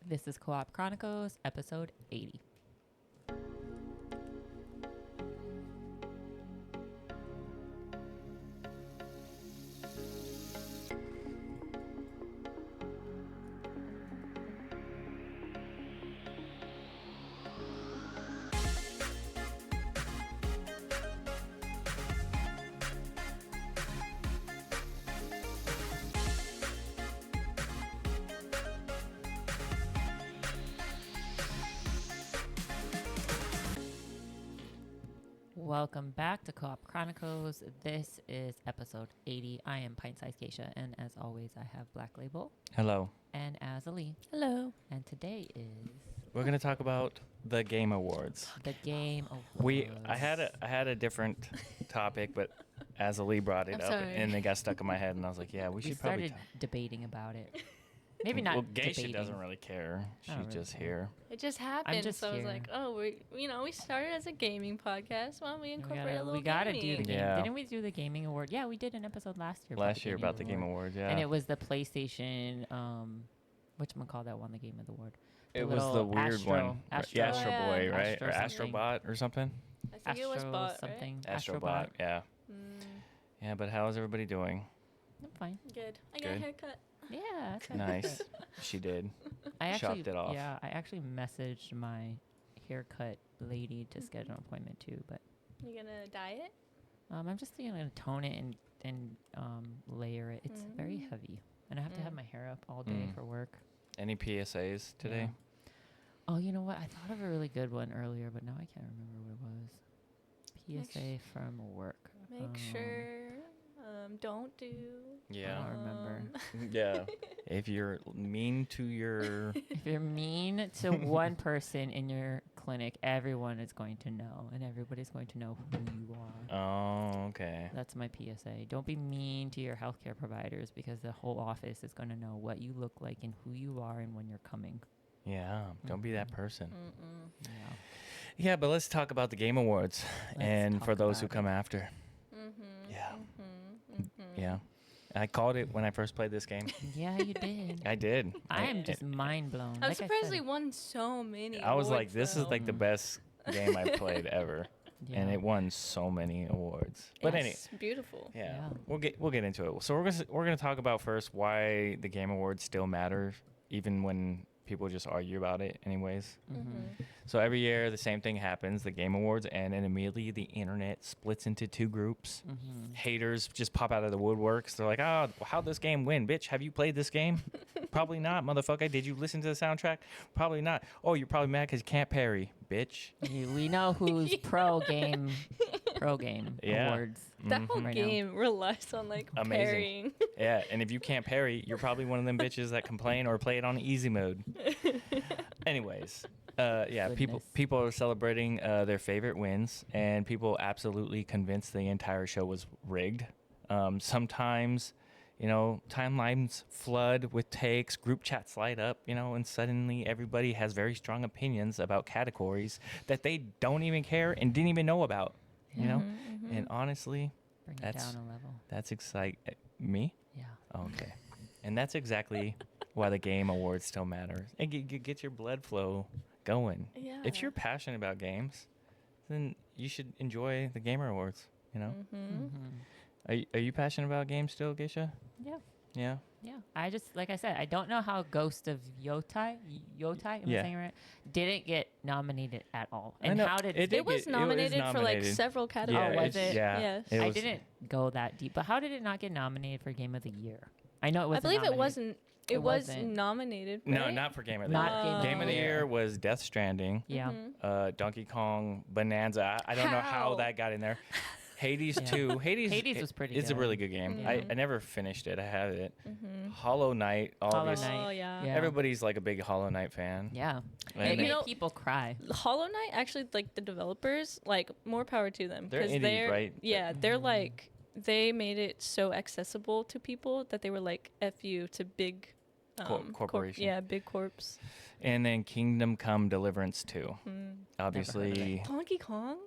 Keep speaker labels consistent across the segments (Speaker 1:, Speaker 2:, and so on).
Speaker 1: This is Co-op Chronicles, episode 80. Welcome back to Co-op Chronicles. This is episode 80. I am pint-sized Geisha, and as always, I have Blacklabel.
Speaker 2: Hello.
Speaker 1: And Azzilee.
Speaker 3: Hello.
Speaker 1: And today is
Speaker 2: We're going to talk about the Game Awards.
Speaker 1: the Game Awards.
Speaker 2: I had a different topic, but Azzilee brought it
Speaker 3: I'm
Speaker 2: up,
Speaker 3: sorry.
Speaker 2: and it got stuck in my head, and I was like, yeah, we
Speaker 1: We
Speaker 2: should probably
Speaker 1: started
Speaker 2: talk.
Speaker 1: debating about it. Maybe not
Speaker 2: Well, Geisha
Speaker 1: debating.
Speaker 2: doesn't really care. She's
Speaker 1: really
Speaker 2: just
Speaker 1: care.
Speaker 2: here.
Speaker 3: It just happened.
Speaker 1: just
Speaker 3: so I was
Speaker 1: here.
Speaker 3: like, oh, we started as a gaming podcast. Why don't we incorporate a little
Speaker 1: we gotta do the
Speaker 3: gaming?
Speaker 1: game.
Speaker 2: Yeah.
Speaker 1: Didn't we do the gaming award? Yeah, we did an episode last year.
Speaker 2: Last year about the Game Awards, yeah.
Speaker 1: And it was the PlayStation, whatchamacallit that won the Game of the Award.
Speaker 2: It was the weird one.
Speaker 1: Astro,
Speaker 2: Astro Boy, right?
Speaker 1: Astro
Speaker 2: or
Speaker 1: something.
Speaker 2: Astrobot or something?
Speaker 3: I think it was bot,
Speaker 1: something.
Speaker 2: Astrobot, yeah. Yeah, but how's everybody doing?
Speaker 1: I'm fine.
Speaker 3: Right? Good. I got a
Speaker 2: Good.
Speaker 3: haircut.
Speaker 1: Yeah, that's
Speaker 2: Nice. She did.
Speaker 1: I actually,
Speaker 2: Chopped it off.
Speaker 1: Yeah, I actually messaged my haircut lady to schedule an appointment too, but
Speaker 3: You gonna dye it?
Speaker 1: I'm just gonna tone it and layer it. It's very heavy, and I have to have my hair up all day for work.
Speaker 2: Any PSAs today?
Speaker 1: Yeah. Oh, you know what? I thought of a really good one earlier, but now I can't remember what it was. PSA from work.
Speaker 3: Make sure. Don't do.
Speaker 1: I
Speaker 2: Yeah.
Speaker 1: don't remember.
Speaker 2: Yeah. If you're mean to your...
Speaker 1: If you're mean to one person in your clinic, everyone is going to know, and everybody's going to know who you are.
Speaker 2: Oh, okay.
Speaker 1: That's my PSA. Don't be mean to your healthcare providers, because the whole office is going to know what you look like and who you are and when you're coming.
Speaker 2: Yeah, don't be that person.
Speaker 1: Yeah.
Speaker 2: Yeah, but let's talk about the Game Awards, and for
Speaker 1: talk
Speaker 2: those who
Speaker 1: about
Speaker 2: come
Speaker 1: it.
Speaker 2: after. Yeah. Yeah. I called it when I first played this game.
Speaker 1: Yeah, you did.
Speaker 2: I did.
Speaker 1: I am just mind blown.
Speaker 3: I'm surprised they won so many.
Speaker 2: I was like,
Speaker 3: awards,
Speaker 2: this is
Speaker 3: though.
Speaker 2: like the best game I played ever.
Speaker 1: Yeah.
Speaker 2: And it won so many awards. But
Speaker 3: It's beautiful.
Speaker 2: yeah,
Speaker 1: Yeah.
Speaker 2: we'll get into it. So we're gonna talk about first why the Game Awards still matter, even when people just argue about it anyways. So every year the same thing happens, the Game Awards, and then immediately the internet splits into two groups. Haters just pop out of the woodworks. They're like, oh, how'd this game win? Bitch, have you played this game? Probably not, motherfucker. Did you listen to the soundtrack? Probably not. Oh, you're probably mad because you can't parry, bitch.
Speaker 1: We know who's pro game
Speaker 2: Yeah.
Speaker 1: awards.
Speaker 3: That whole
Speaker 1: right now.
Speaker 3: game relies on like
Speaker 2: Amazing.
Speaker 3: parrying.
Speaker 2: Yeah, and if you can't parry, you're probably one of them bitches that complain or play it on easy mode. Anyways, yeah,
Speaker 1: Goodness.
Speaker 2: people are celebrating their favorite wins, and people absolutely convinced the entire show was rigged. Sometimes, timelines flood with takes, group chats light up, and suddenly everybody has very strong opinions about categories that they don't even care and didn't even know about. And honestly,
Speaker 1: Bring it
Speaker 2: that's
Speaker 1: down a level.
Speaker 2: that's exciting. Me?
Speaker 1: Yeah.
Speaker 2: Okay. And that's exactly why the Game Awards still matter. And get your blood flow going.
Speaker 3: Yeah.
Speaker 2: If you're passionate about games, then you should enjoy the Gamer Awards, Are you passionate about games still, Geisha?
Speaker 1: Yeah.
Speaker 2: Yeah.
Speaker 1: Yeah. I just, like I said, I don't know how Ghost of Yotai, am I
Speaker 2: Yeah.
Speaker 1: saying it right? Didn't get nominated at all.
Speaker 2: I
Speaker 1: And
Speaker 2: know.
Speaker 1: how did
Speaker 2: It
Speaker 3: It was nominated for like
Speaker 2: nominated.
Speaker 3: several categories.
Speaker 1: Oh, was it?
Speaker 2: Yeah.
Speaker 3: Yes.
Speaker 2: It
Speaker 1: I
Speaker 2: was-
Speaker 1: didn't go that deep, but how did it not get nominated for Game of the Year? I know it was.
Speaker 3: I believe it wasn't. It was
Speaker 1: wasn't.
Speaker 3: nominated.
Speaker 2: No,
Speaker 3: right?
Speaker 2: not for Game of the
Speaker 1: Not
Speaker 2: Year.
Speaker 1: Game of
Speaker 2: Game
Speaker 1: the
Speaker 2: of the
Speaker 1: Year.
Speaker 2: Year was Death Stranding.
Speaker 1: Yeah.
Speaker 2: Donkey Kong Bonanza. I don't know how
Speaker 3: How?
Speaker 2: that got in there. Hades
Speaker 1: Yeah.
Speaker 2: 2. Hades
Speaker 1: was pretty
Speaker 2: It's
Speaker 1: good.
Speaker 2: a really good game. I never finished it. I have it. Hollow Knight.
Speaker 1: Hollow
Speaker 2: Obviously.
Speaker 1: Knight.
Speaker 3: Oh, yeah.
Speaker 1: Yeah.
Speaker 2: Everybody's like a big Hollow Knight fan.
Speaker 1: Yeah.
Speaker 2: And
Speaker 1: It made
Speaker 3: then-
Speaker 1: people cry.
Speaker 3: Hollow Knight, actually, like the developers, like more power to them.
Speaker 2: They're
Speaker 3: 'cause
Speaker 2: indies, right?
Speaker 3: Yeah, they're like, they made it so accessible to people that they were like, F you to big
Speaker 2: Corporation.
Speaker 3: yeah, big corps.
Speaker 2: And then Kingdom Come Deliverance 2. Obviously.
Speaker 3: Donkey Kong?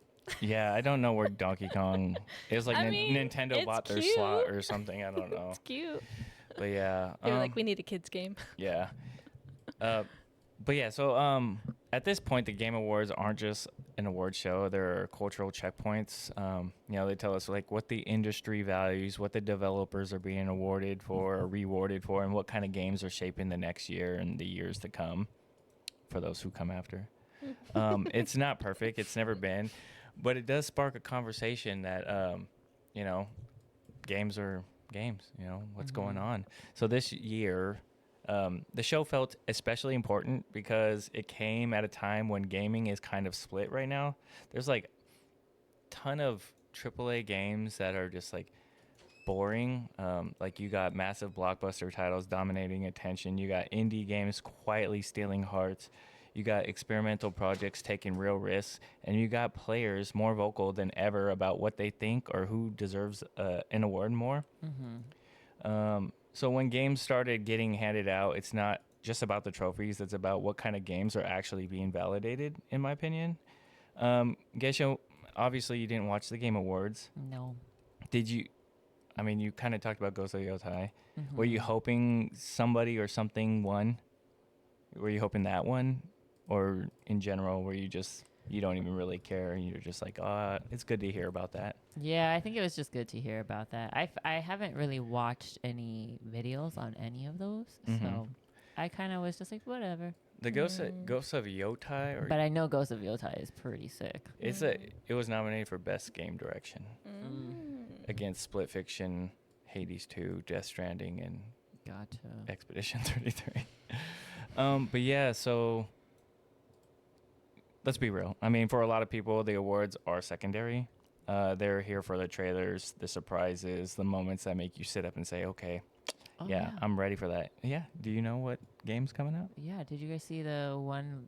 Speaker 2: Yeah, I don't know where Donkey Kong. It was like
Speaker 3: I mean,
Speaker 2: Nintendo
Speaker 3: it's
Speaker 2: bought their
Speaker 3: cute.
Speaker 2: slot or something. I don't know.
Speaker 3: It's cute.
Speaker 2: But yeah.
Speaker 3: They were like, we need a kids game.
Speaker 2: Yeah. But yeah, so at this point, the Game Awards aren't just an award show; they're cultural checkpoints. They tell us like what the industry values, what the developers are being awarded for, or rewarded for, and what kind of games are shaping the next year and the years to come. For those who come after, it's not perfect; it's never been, but it does spark a conversation that games are games. What's going on. So this year. The show felt especially important because it came at a time when gaming is kind of split right now. There's like a ton of AAA games that are just like boring. Like you got massive blockbuster titles dominating attention. You got indie games quietly stealing hearts. You got experimental projects taking real risks. And you got players more vocal than ever about what they think or who deserves an award more. So when games started getting handed out, it's not just about the trophies. It's about what kind of games are actually being validated, in my opinion. Geisha, obviously you didn't watch the Game Awards.
Speaker 1: No.
Speaker 2: Did you? I mean, you kind of talked about Ghost of Yotai. Were you hoping somebody or something won? Were you hoping that one? Or in general, were you just... You don't even really care, and you're just like, it's good to hear about that.
Speaker 1: Yeah, I think it was just good to hear about that. I haven't really watched any videos on any of those, so I kind of was just like, whatever.
Speaker 2: The Ghost of Yotai,
Speaker 1: but I know Ghost of Yotai is pretty sick.
Speaker 2: It was nominated for Best Game Direction against Split Fiction, Hades 2, Death Stranding, and Expedition 33. But yeah, so. Let's be real. I mean, for a lot of people, the awards are secondary. They're here for the trailers, the surprises, the moments that make you sit up and say, okay, I'm ready for that. Yeah. Do you know what game's coming out?
Speaker 1: Yeah. Did you guys see the one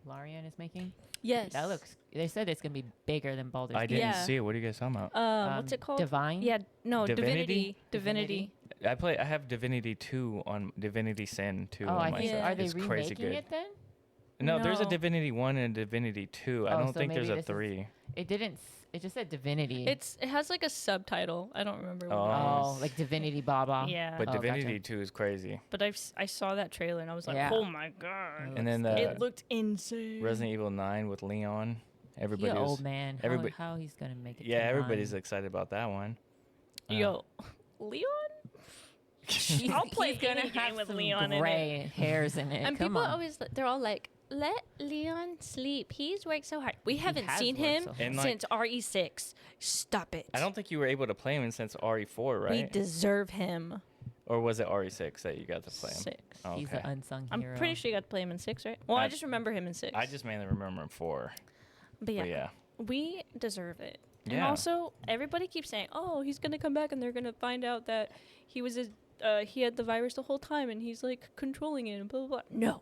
Speaker 1: Larian is making?
Speaker 3: Yes.
Speaker 1: That looks... They said it's going to be bigger than Baldur's Gate.
Speaker 2: I didn't see it. What are you guys talking about?
Speaker 3: What's it called?
Speaker 1: Divine?
Speaker 3: Yeah. No,
Speaker 2: Divinity?
Speaker 3: Divinity.
Speaker 2: I have Divinity 2 on Divinity Sin 2 on my side.
Speaker 1: Are they
Speaker 2: it's crazy
Speaker 1: remaking
Speaker 2: good.
Speaker 1: it then?
Speaker 2: No, there's a Divinity 1 and a Divinity 2. I don't think there's a 3.
Speaker 1: It didn't... It just said Divinity.
Speaker 3: It has like a subtitle. I don't remember what it
Speaker 1: was. Like Divinity Baba.
Speaker 3: Yeah.
Speaker 2: But Divinity 2 is crazy.
Speaker 3: But I saw that trailer and I was like, oh my god.
Speaker 2: And then
Speaker 3: it looked insane.
Speaker 2: Resident Evil 9 with Leon.
Speaker 1: He's an old man. How he's going to make it?
Speaker 2: Yeah, everybody's excited about that one.
Speaker 3: Yo, Leon? I'll play any game with Leon in it.
Speaker 1: Gray hairs in it.
Speaker 3: And people always, they're all like, let Leon sleep. He's worked so hard. We haven't seen him since RE6. Stop it.
Speaker 2: I don't think you were able to play him since RE4, right?
Speaker 3: We deserve him.
Speaker 2: Or was it RE6 that you got to play him?
Speaker 3: 6.
Speaker 1: Oh, okay. He's an unsung hero.
Speaker 3: I'm pretty sure you got to play him in 6, right? Well, I just remember him in 6.
Speaker 2: I just mainly remember him 4.
Speaker 3: But yeah, we deserve it.
Speaker 2: Yeah.
Speaker 3: And also, everybody keeps saying, oh, he's going to come back and they're going to find out that he was he had the virus the whole time and he's like controlling it and blah, blah, blah. No.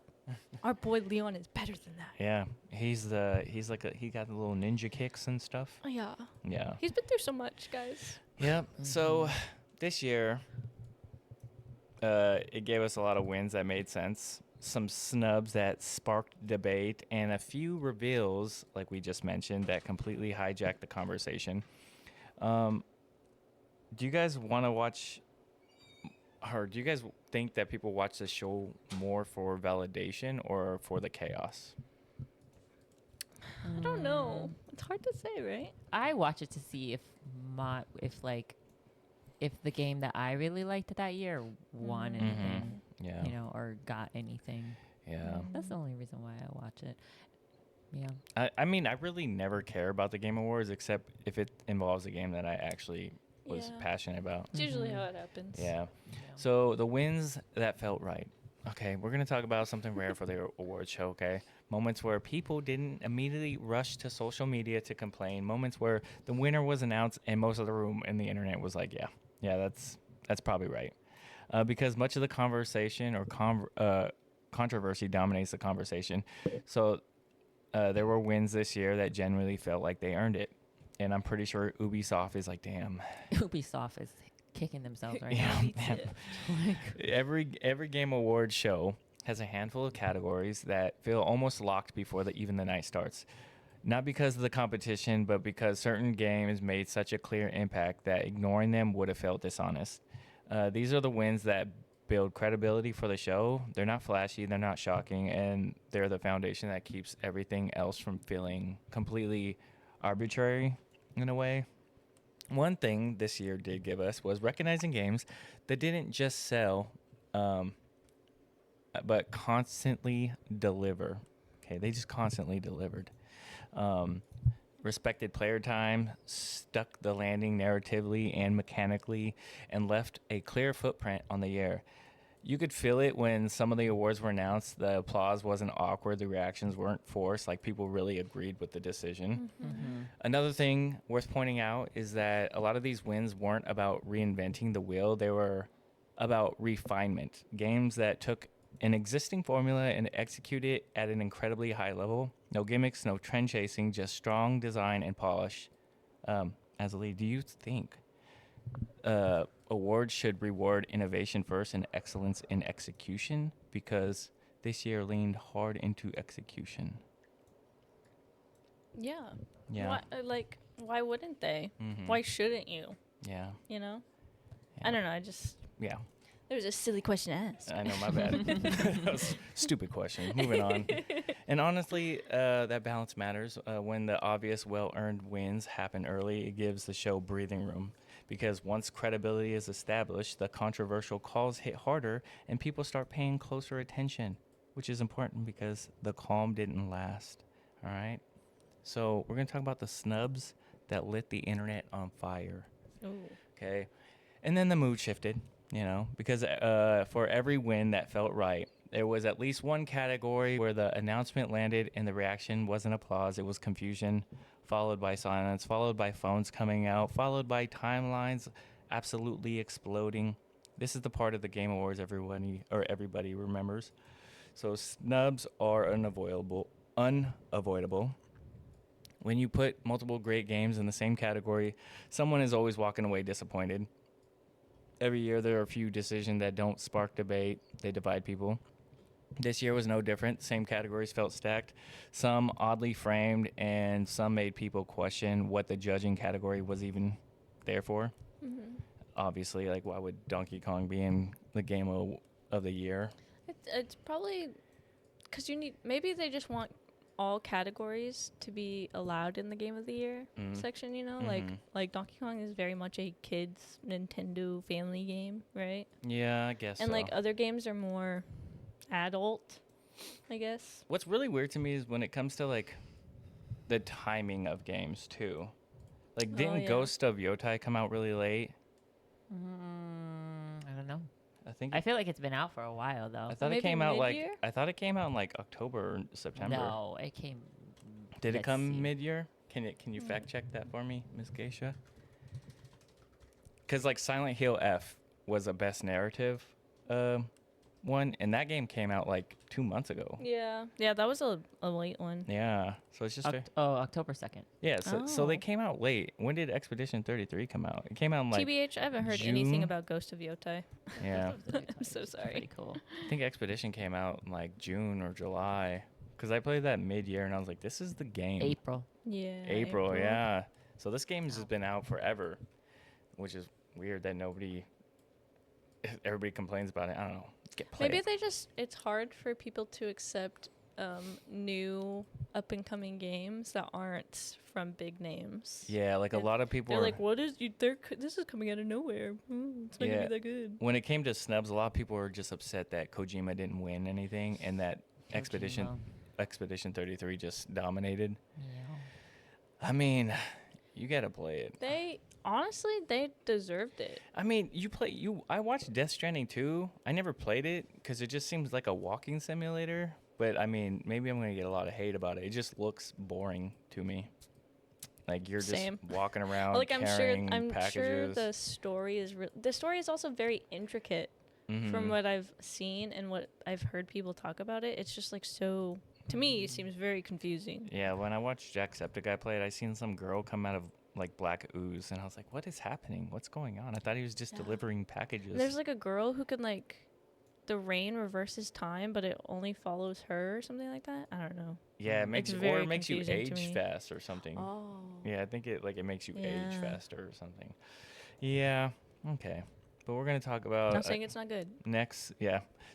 Speaker 3: Our boy Leon is better than that.
Speaker 2: Yeah, he got the little ninja kicks and stuff.
Speaker 3: Oh, yeah.
Speaker 2: Yeah.
Speaker 3: He's been through so much, guys.
Speaker 2: Yep. So this year, it gave us a lot of wins that made sense, some snubs that sparked debate, and a few reveals, like we just mentioned, that completely hijacked the conversation. Do you guys want to watch? Or do you guys think that people watch this show more for validation or for the chaos?
Speaker 3: I don't know. It's hard to say, right?
Speaker 1: I watch it to see if the game that I really liked that year won anything, or got anything.
Speaker 2: Yeah.
Speaker 1: That's the only reason why I watch it. Yeah.
Speaker 2: I mean, I really never care about the Game Awards except if it involves a game that I actually was passionate about.
Speaker 3: It's usually how it happens.
Speaker 2: Yeah. So the wins that felt right. Okay, we're going to talk about something rare for the award show, okay? Moments where people didn't immediately rush to social media to complain. Moments where the winner was announced and most of the room and the internet was like, yeah, that's probably right. Because much of the conversation or controversy dominates the conversation. So there were wins this year that genuinely felt like they earned it. And I'm pretty sure Ubisoft is like, damn.
Speaker 1: Ubisoft is kicking themselves right now.
Speaker 2: Every Game Awards show has a handful of categories that feel almost locked before even the night starts. Not because of the competition, but because certain games made such a clear impact that ignoring them would have felt dishonest. These are the wins that build credibility for the show. They're not flashy, they're not shocking, and they're the foundation that keeps everything else from feeling completely arbitrary in a way. One thing this year did give us was recognizing games that didn't just sell, but constantly deliver. Okay, they just constantly delivered. Respected player time, stuck the landing narratively and mechanically, and left a clear footprint on the year. You could feel it when some of the awards were announced. The applause wasn't awkward. The reactions weren't forced. Like, people really agreed with the decision. Another thing worth pointing out is that a lot of these wins weren't about reinventing the wheel. They were about refinement. Games that took an existing formula and executed it at an incredibly high level. No gimmicks, no trend chasing, just strong design and polish. Azzilee, do you think awards should reward innovation first and excellence in execution? Because this year leaned hard into execution.
Speaker 3: Yeah.
Speaker 2: Yeah.
Speaker 3: Why wouldn't they?
Speaker 2: Mm-hmm.
Speaker 3: Why shouldn't you?
Speaker 2: Yeah.
Speaker 3: You know?
Speaker 2: Yeah.
Speaker 3: I don't know. I just.
Speaker 2: Yeah.
Speaker 3: It was a silly question to ask.
Speaker 2: I know, my bad. That was a stupid question. Moving on. And honestly, that balance matters. When the obvious, well-earned wins happen early, it gives the show breathing room. Because once credibility is established, the controversial calls hit harder, and people start paying closer attention, which is important because the calm didn't last. All right? So we're going to talk about the snubs that lit the internet on fire.
Speaker 3: Ooh.
Speaker 2: Okay? And then the mood shifted. You know, because for every win that felt right, there was at least one category where the announcement landed and the reaction wasn't applause. It was confusion, followed by silence, followed by phones coming out, followed by timelines absolutely exploding. This is the part of the Game Awards everybody remembers. So snubs are unavoidable. When you put multiple great games in the same category, someone is always walking away disappointed. Every year there are a few decisions that don't spark debate. They divide people. This year was no different. Same categories felt stacked. Some oddly framed, and some made people question what the judging category was even there for.
Speaker 3: Mm-hmm.
Speaker 2: Obviously, like, why would Donkey Kong be in the game of the year?
Speaker 3: It's probably because maybe they just want all categories to be allowed in the Game of the Year section, you know? Like Donkey Kong is very much a kids Nintendo family game, right?
Speaker 2: Yeah, I guess
Speaker 3: And
Speaker 2: so.
Speaker 3: like other games are more adult, I guess.
Speaker 2: What's really weird to me is when it comes to like the timing of games too. Like, didn't Ghost of Yotai come out really late?
Speaker 1: I don't know.
Speaker 2: I
Speaker 1: feel like it's been out for a while though.
Speaker 2: I thought
Speaker 3: Maybe
Speaker 2: it came out
Speaker 3: mid-year?
Speaker 2: like October or September.
Speaker 1: No, it came.
Speaker 2: Did it
Speaker 1: let's
Speaker 2: come
Speaker 1: see.
Speaker 2: mid-year? Can you fact check that for me, Miss Geisha? Because like Silent Hill F was a best narrative one, and that game came out like 2 months ago.
Speaker 3: Yeah, that was a late one.
Speaker 2: Yeah, so it's just
Speaker 1: October 2nd.
Speaker 2: yeah. So they came out late. When did Expedition 33 come out? It came out in like
Speaker 3: TBH, I haven't heard
Speaker 2: June?
Speaker 3: anything about Ghost of Yotai.
Speaker 2: yeah.
Speaker 3: I'm so sorry.
Speaker 1: Pretty cool.
Speaker 2: I think Expedition came out in like June or July. Because I played that mid-year and I was like, this is the game.
Speaker 1: April.
Speaker 3: Yeah.
Speaker 2: April, yeah. So this game's just been out forever, which is weird that everybody complains about it. I don't know.
Speaker 3: Maybe it's hard for people to accept new up-and-coming games that aren't from big names.
Speaker 2: Yeah, like a lot of people
Speaker 3: They're like, what is this is coming out of nowhere. It's not going to be that good.
Speaker 2: When it came to snubs, a lot of people were just upset that Kojima didn't win anything and that Expedition 33 just dominated.
Speaker 1: Yeah.
Speaker 2: I mean, you got to play it.
Speaker 3: They deserved it.
Speaker 2: I mean, I watched Death Stranding 2. I never played it because it just seems like a walking simulator. But, I mean, maybe I'm going to get a lot of hate about it. It just looks boring to me. Like, you're just walking around carrying packages.
Speaker 3: I'm sure the story is also very intricate from what I've seen and what I've heard people talk about it. It's just, like, so... To me, it seems very confusing.
Speaker 2: Yeah, when I watched Jacksepticeye play it, I seen some girl come out of like black ooze, and I was like, "What is happening? What's going on?" I thought he was just delivering packages.
Speaker 3: There's like a girl who can like, the rain reverses time, but it only follows her or something like that. I don't know.
Speaker 2: Yeah, it makes you age fast or something.
Speaker 3: Oh.
Speaker 2: Yeah, I think it makes you age faster or something. Yeah. Okay. But we're going to talk about
Speaker 3: Not saying it's not good.
Speaker 2: next,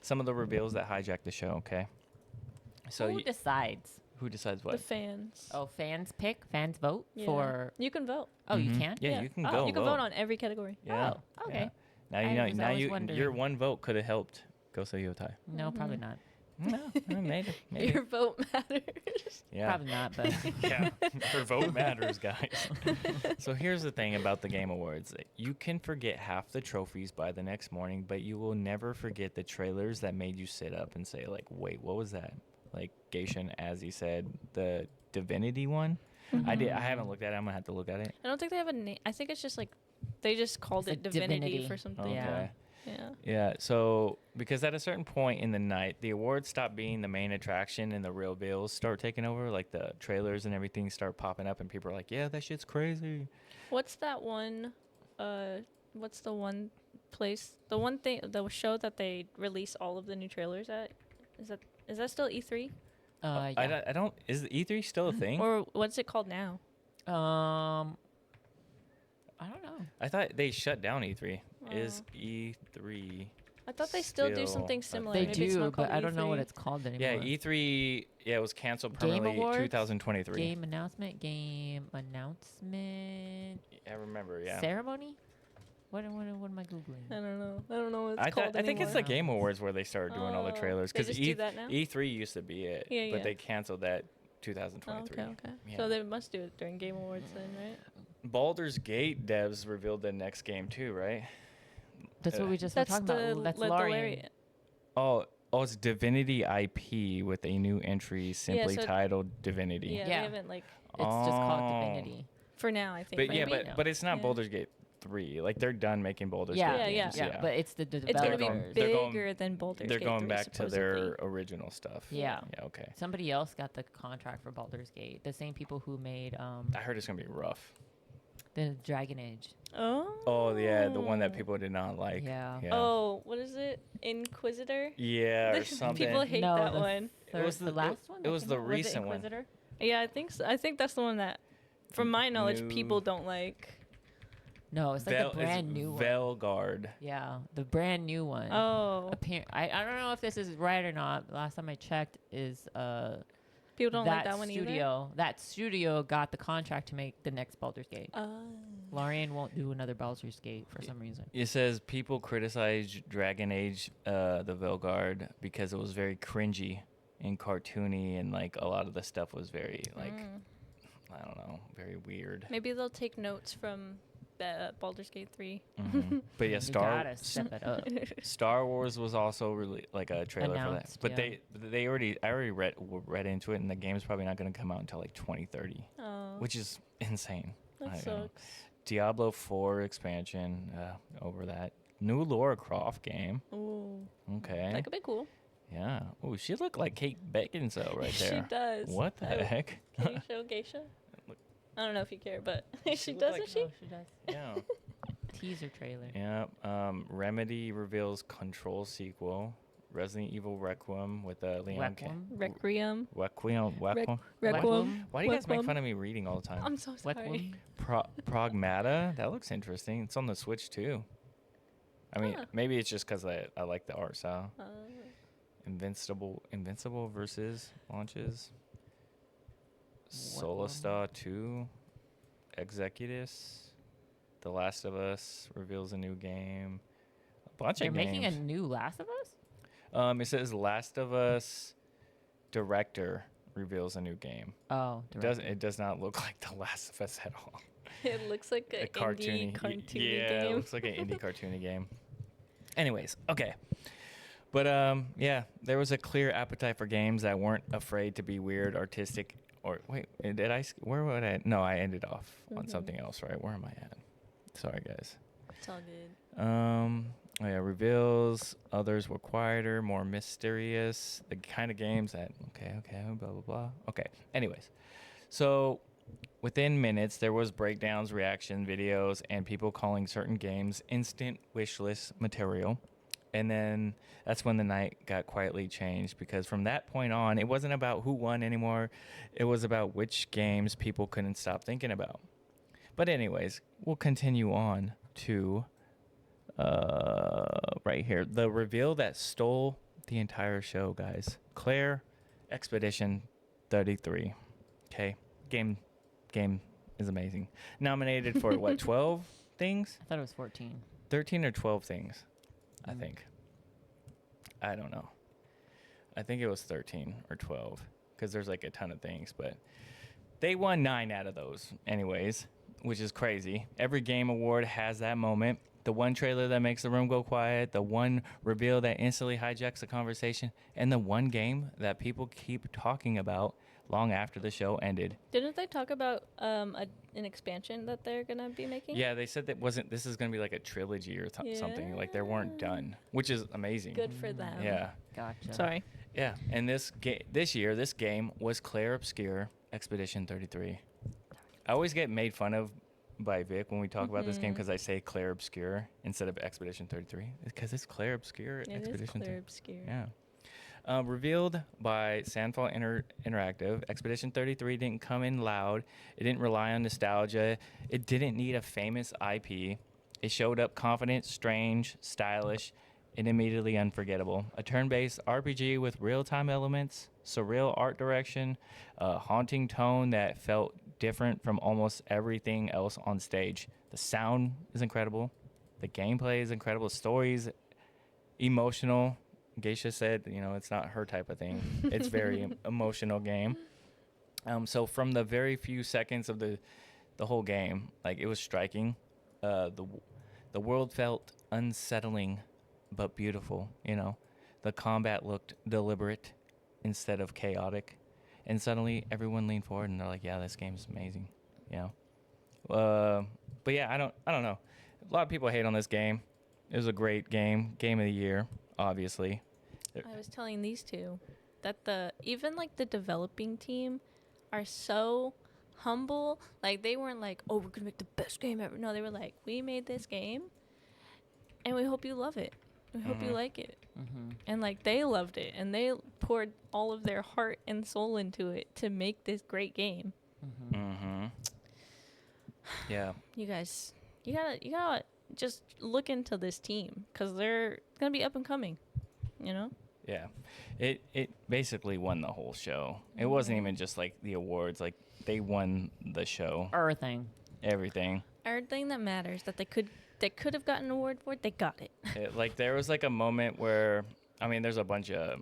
Speaker 2: some of the reveals that hijacked the show, okay? So
Speaker 1: Who decides?
Speaker 2: who decides
Speaker 3: The
Speaker 2: what?
Speaker 3: fans.
Speaker 1: Oh, fans pick, fans vote
Speaker 3: Yeah.
Speaker 1: for.
Speaker 3: You can vote.
Speaker 1: Oh, you
Speaker 2: Mhm.
Speaker 1: can.
Speaker 2: Yeah, you can
Speaker 1: Oh,
Speaker 2: go
Speaker 3: You can vote on every category.
Speaker 2: Yeah.
Speaker 1: Oh, okay.
Speaker 2: Yeah. Now you
Speaker 1: I
Speaker 2: know.
Speaker 1: was
Speaker 2: Now
Speaker 1: always
Speaker 2: your
Speaker 1: wondering.
Speaker 2: one vote could have helped go so Yotai.
Speaker 1: No, probably not.
Speaker 2: No, maybe.
Speaker 3: Your vote matters.
Speaker 2: Yeah.
Speaker 1: Probably not, but
Speaker 2: Yeah, your vote matters, guys. So here's the thing about the Game Awards. You can forget half the trophies by the next morning, but you will never forget the trailers that made you sit up and say, like, wait, what was that? Like Geisha and Azzilee said, the Divinity one. I haven't looked at it. I'm going to have to look at it.
Speaker 3: I don't think they have a name. I think it's just like they just called
Speaker 1: It's
Speaker 3: it
Speaker 1: like
Speaker 3: Divinity
Speaker 1: Divinity.
Speaker 3: for something.
Speaker 2: Okay.
Speaker 1: Yeah.
Speaker 3: Yeah.
Speaker 2: Yeah, so because at a certain point in the night, the awards stop being the main attraction and the real bills start taking over. Like the trailers and everything start popping up, and people are like, "Yeah, that shit's crazy."
Speaker 3: What's that one? What's the one place? The one thing, the show that they release all of the new trailers at? Is that still E3?
Speaker 1: yeah.
Speaker 2: I don't. Is E3 still a thing?
Speaker 3: Or what's it called now?
Speaker 1: I don't know.
Speaker 2: I thought they shut down E3. Is
Speaker 3: Oh.
Speaker 2: E3?
Speaker 3: I thought they still do
Speaker 2: Still
Speaker 3: something
Speaker 2: a
Speaker 3: similar.
Speaker 1: They
Speaker 3: Maybe it's
Speaker 1: do,
Speaker 3: not
Speaker 1: but
Speaker 3: called
Speaker 1: I don't know what
Speaker 3: E3.
Speaker 1: it's called anymore.
Speaker 2: Yeah, E3. Yeah, it was canceled
Speaker 1: Game
Speaker 2: permanently.
Speaker 1: Awards?
Speaker 2: 2023.
Speaker 1: Game announcement.
Speaker 2: I remember. Yeah.
Speaker 1: Ceremony. What am I googling?
Speaker 3: I don't know. I don't know what it's called
Speaker 2: I think it's the
Speaker 3: anymore.
Speaker 2: Game Awards where they started doing all the
Speaker 3: Oh,
Speaker 2: trailers
Speaker 3: they
Speaker 2: because
Speaker 3: just do that now?
Speaker 2: E3 used to be it,
Speaker 3: Yeah,
Speaker 2: but
Speaker 3: yeah.
Speaker 2: they canceled that
Speaker 3: Oh,
Speaker 2: 2023.
Speaker 3: okay.
Speaker 2: Yeah.
Speaker 3: So they must do it during Game Awards then, right?
Speaker 2: Baldur's Gate devs revealed the next game too, right?
Speaker 1: That's what we just
Speaker 3: That's
Speaker 1: were talking about. That's Larian.
Speaker 2: Oh, it's Divinity IP with a new entry simply
Speaker 3: so-
Speaker 2: titled Divinity.
Speaker 3: Yeah,
Speaker 1: Yeah.
Speaker 3: they haven't like
Speaker 1: It's just called
Speaker 2: Oh.
Speaker 1: Divinity.
Speaker 3: for now. I think.
Speaker 2: But
Speaker 3: right?
Speaker 2: yeah,
Speaker 1: Maybe.
Speaker 2: but it's not
Speaker 3: Yeah.
Speaker 2: Baldur's Gate 3. Like they're done making Baldur's
Speaker 1: Yeah,
Speaker 2: Gate
Speaker 3: Yeah,
Speaker 2: games.
Speaker 1: yeah. But it's the
Speaker 3: it's gonna be
Speaker 1: developers.
Speaker 2: They're going-
Speaker 3: bigger than Baldur's
Speaker 2: They're
Speaker 3: Gate
Speaker 2: going
Speaker 3: 3,
Speaker 2: back to their
Speaker 3: supposedly.
Speaker 2: original stuff.
Speaker 1: Yeah.
Speaker 2: Yeah, okay.
Speaker 1: Somebody else got the contract for Baldur's Gate. The same people who made
Speaker 2: I heard it's going to be rough.
Speaker 1: the Dragon Age.
Speaker 2: Oh, yeah, the one that people did not like.
Speaker 1: Yeah.
Speaker 3: Oh, what is it? Inquisitor.
Speaker 2: Yeah, or something.
Speaker 3: People hate
Speaker 1: No,
Speaker 3: that
Speaker 1: the
Speaker 3: one.
Speaker 2: It was
Speaker 1: the last one.
Speaker 2: it
Speaker 1: that
Speaker 2: was
Speaker 1: came
Speaker 2: the
Speaker 1: out?
Speaker 2: recent one.
Speaker 1: Inquisitor?
Speaker 3: Yeah, I think so. I think that's the one that, from my knowledge,
Speaker 2: New-
Speaker 3: people don't like.
Speaker 1: No, it's like the brand new one.
Speaker 2: Velgard.
Speaker 1: Yeah, the brand new one.
Speaker 3: Oh,
Speaker 1: I don't know if this is right or not. Last time I checked, is
Speaker 3: people don't like
Speaker 1: that
Speaker 3: that one
Speaker 1: studio. That studio got the contract to make the next Baldur's Gate.
Speaker 3: either.
Speaker 1: Larian won't do another Baldur's Gate for some reason.
Speaker 2: It says people criticize Dragon Age, the Velgard, because it was very cringy and cartoony, and like a lot of the stuff was very like I don't know, very weird.
Speaker 3: Maybe they'll take notes from the Baldur's Gate 3.
Speaker 2: But yeah,
Speaker 1: You gotta step it up.
Speaker 2: Star Wars was also really like a trailer
Speaker 1: Announced,
Speaker 2: for that, but
Speaker 1: yeah.
Speaker 2: they already read into it, and the game's probably not going to come out until like 2030,
Speaker 3: Oh,
Speaker 2: which is insane. I
Speaker 3: that
Speaker 2: don't know.
Speaker 3: sucks.
Speaker 2: Diablo 4 expansion, over that. New Lara Croft game.
Speaker 3: Ooh,
Speaker 2: Okay.
Speaker 3: that could be cool.
Speaker 2: Yeah. Oh, she looked like Kate Beckinsale right there.
Speaker 3: She does.
Speaker 2: What the
Speaker 3: Oh,
Speaker 2: heck?
Speaker 3: Can you show Geisha?
Speaker 2: Look.
Speaker 3: I don't know if you care, but she
Speaker 2: looked
Speaker 3: doesn't
Speaker 2: like-
Speaker 3: she?
Speaker 1: Oh, she does.
Speaker 2: Yeah.
Speaker 1: Teaser trailer.
Speaker 2: Yeah. Remedy reveals Control sequel. Resident Evil Requiem with Leon K.
Speaker 1: Requiem?
Speaker 3: Requiem.
Speaker 2: Requiem.
Speaker 3: Requiem.
Speaker 2: Why do you guys make
Speaker 3: Requiem.
Speaker 2: fun of me reading all the time?
Speaker 3: I'm so sorry.
Speaker 1: Requiem?
Speaker 2: Pragmata? That looks interesting. It's on the Switch too. I mean,
Speaker 3: Huh.
Speaker 2: maybe it's just because I like the art style.
Speaker 3: Uh,
Speaker 2: Invincible versus launches.
Speaker 1: What one?
Speaker 2: Solastar 2. Executus. The Last of Us reveals a new game. A bunch
Speaker 1: They're
Speaker 2: of
Speaker 1: making a
Speaker 2: games.
Speaker 1: new Last of Us?
Speaker 2: It says Last of Us director reveals a new game.
Speaker 1: Oh,
Speaker 2: It does not look like The Last of Us at all.
Speaker 3: it looks like
Speaker 2: A
Speaker 3: an indie cartoony
Speaker 2: yeah,
Speaker 3: game.
Speaker 2: it looks like an indie cartoony game. Anyways, okay. But yeah, there was a clear appetite for games that weren't afraid to be weird, artistic, or wait, where would I? No, I ended off on something else, right? Where am I at? Sorry, guys.
Speaker 3: It's all good.
Speaker 2: Oh yeah, reveals. Others were quieter, more mysterious. The kind of games that okay, blah blah blah. Okay. Anyways, so within minutes there was breakdowns, reaction videos, and people calling certain games instant wish list material. And then that's when the night got quietly changed, because from that point on, it wasn't about who won anymore. It was about which games people couldn't stop thinking about. But anyways, we'll continue on to Right here. The reveal that stole the entire show, guys. Clair Expedition 33. Okay. Game is amazing. Nominated for what, 12 things?
Speaker 1: I thought it was 14.
Speaker 2: 13 or 12 things, I think. I don't know. I think it was 13 or 12 because there's like a ton of things, but they won 9 out of those anyways, which is crazy. Every game award has that moment. The one trailer that makes the room go quiet, the one reveal that instantly hijacks the conversation, and the one game that people keep talking about long after the show ended.
Speaker 3: Didn't they talk about an expansion that they're gonna be making?
Speaker 2: Yeah, they said this is gonna be like a trilogy or something. Like they weren't done, which is amazing.
Speaker 3: Good for them.
Speaker 2: Yeah.
Speaker 1: Gotcha.
Speaker 3: Sorry.
Speaker 2: Yeah, and this year, this game was Clair Obscur Expedition 33. I always get made fun of by Vic when we talk about this game because I say Clair Obscur instead of Expedition 33 because it's Clair Obscur Expedition.
Speaker 3: It is Clair Obscur.
Speaker 2: Yeah. Revealed by Sandfall Interactive, Expedition 33 didn't come in loud. It didn't rely on nostalgia. It didn't need a famous IP. It showed up confident, strange, stylish, and immediately unforgettable. A turn-based RPG with real-time elements, surreal art direction, a haunting tone that felt different from almost everything else on stage. The sound is incredible. The gameplay is incredible. The story's emotional. Geisha said, it's not her type of thing. It's very emotional game. So from the very few seconds of the whole game, like it was striking. The world felt unsettling but beautiful. The combat looked deliberate instead of chaotic, and suddenly everyone leaned forward and they're like, "Yeah, this game's amazing." But yeah, I don't know. A lot of people hate on this game. It was a great game of the year, obviously.
Speaker 3: I was telling these two that even like the developing team are so humble. Like they weren't like, "Oh, we're gonna make the best game ever." No, they were like, "We made this game, and we hope you love it. We hope you like it." And like they loved it, and they poured all of their heart and soul into it to make this great game.
Speaker 2: Yeah.
Speaker 3: You guys, you gotta just look into this team because they're gonna be up and coming.
Speaker 2: Yeah. It basically won the whole show. It wasn't even just like the awards. Like they won the show.
Speaker 1: Everything
Speaker 3: That matters that they could have gotten an award for, they got it.
Speaker 2: Like there was like a moment where, there's a bunch of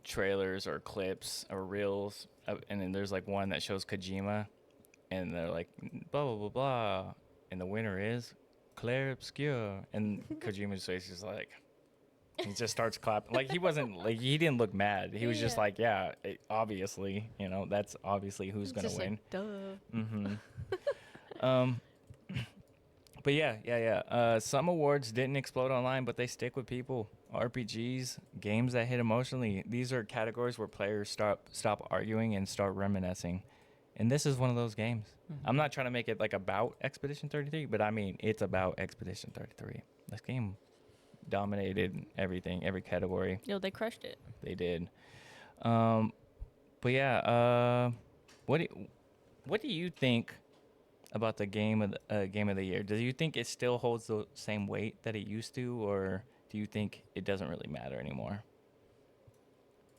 Speaker 2: trailers or clips or reels, and then there's like one that shows Kojima, and they're like blah blah blah blah, and the winner is Clair Obscur, and Kojima's face is like, he just starts clapping. Like he didn't look mad. He was just like, obviously, that's obviously who's gonna win.
Speaker 3: Like,
Speaker 2: duh. But yeah. Some awards didn't explode online, but they stick with people. RPGs, games that hit emotionally. These are categories where players stop arguing and start reminiscing. And this is one of those games. I'm not trying to make it like about Expedition 33, but it's about Expedition 33. This game dominated everything, every category.
Speaker 3: Yo, they crushed it.
Speaker 2: They did. But yeah, what do you think about the game of the year? Do you think it still holds the same weight that it used to, or do you think it doesn't really matter anymore?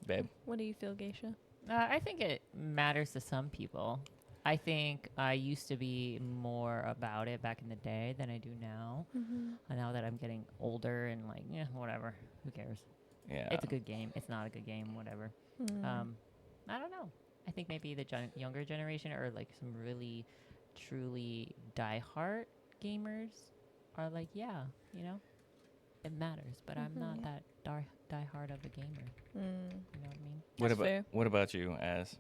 Speaker 2: Babe?
Speaker 3: What do you feel, Geisha?
Speaker 1: I think it matters to some people. I think I used to be more about it back in the day than I do now. And now that I'm getting older and like, whatever, who cares?
Speaker 2: Yeah.
Speaker 1: It's a good game. It's not a good game, whatever. I don't know. I think maybe the younger generation or like some really truly diehard gamers are like, it matters, but I'm not that diehard of a gamer. You know what I mean?
Speaker 2: What about you, Az?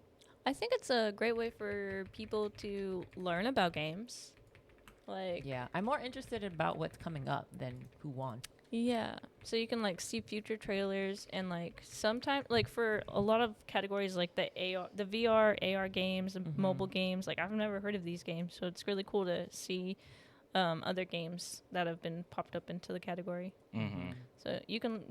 Speaker 3: I think it's a great way for people to learn about games.
Speaker 1: I'm more interested about what's coming up than who won.
Speaker 3: Yeah, so you can like see future trailers, and like sometimes like for a lot of categories like the VR, AR games, and mobile games, like I've never heard of these games, so it's really cool to see other games that have been popped up into the category. So you can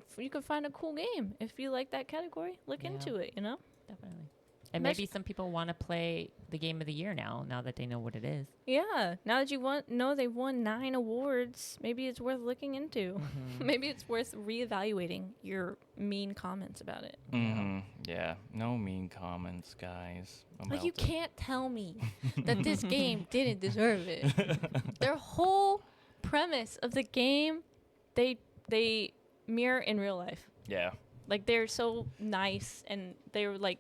Speaker 3: find a cool game if you like that category. Look into it,
Speaker 1: Definitely. And maybe some people want to play the game of the year now that they know what it is.
Speaker 3: Yeah. Now that they've won 9 awards, maybe it's worth looking into.
Speaker 1: Mm-hmm.
Speaker 3: Maybe it's worth reevaluating your mean comments about it.
Speaker 2: Mm-hmm. Yeah. No mean comments, guys.
Speaker 3: Like, you can't tell me that this game didn't deserve it. Their whole premise of the game, they mirror in real life.
Speaker 2: Yeah.
Speaker 3: Like, they're so nice, and they're like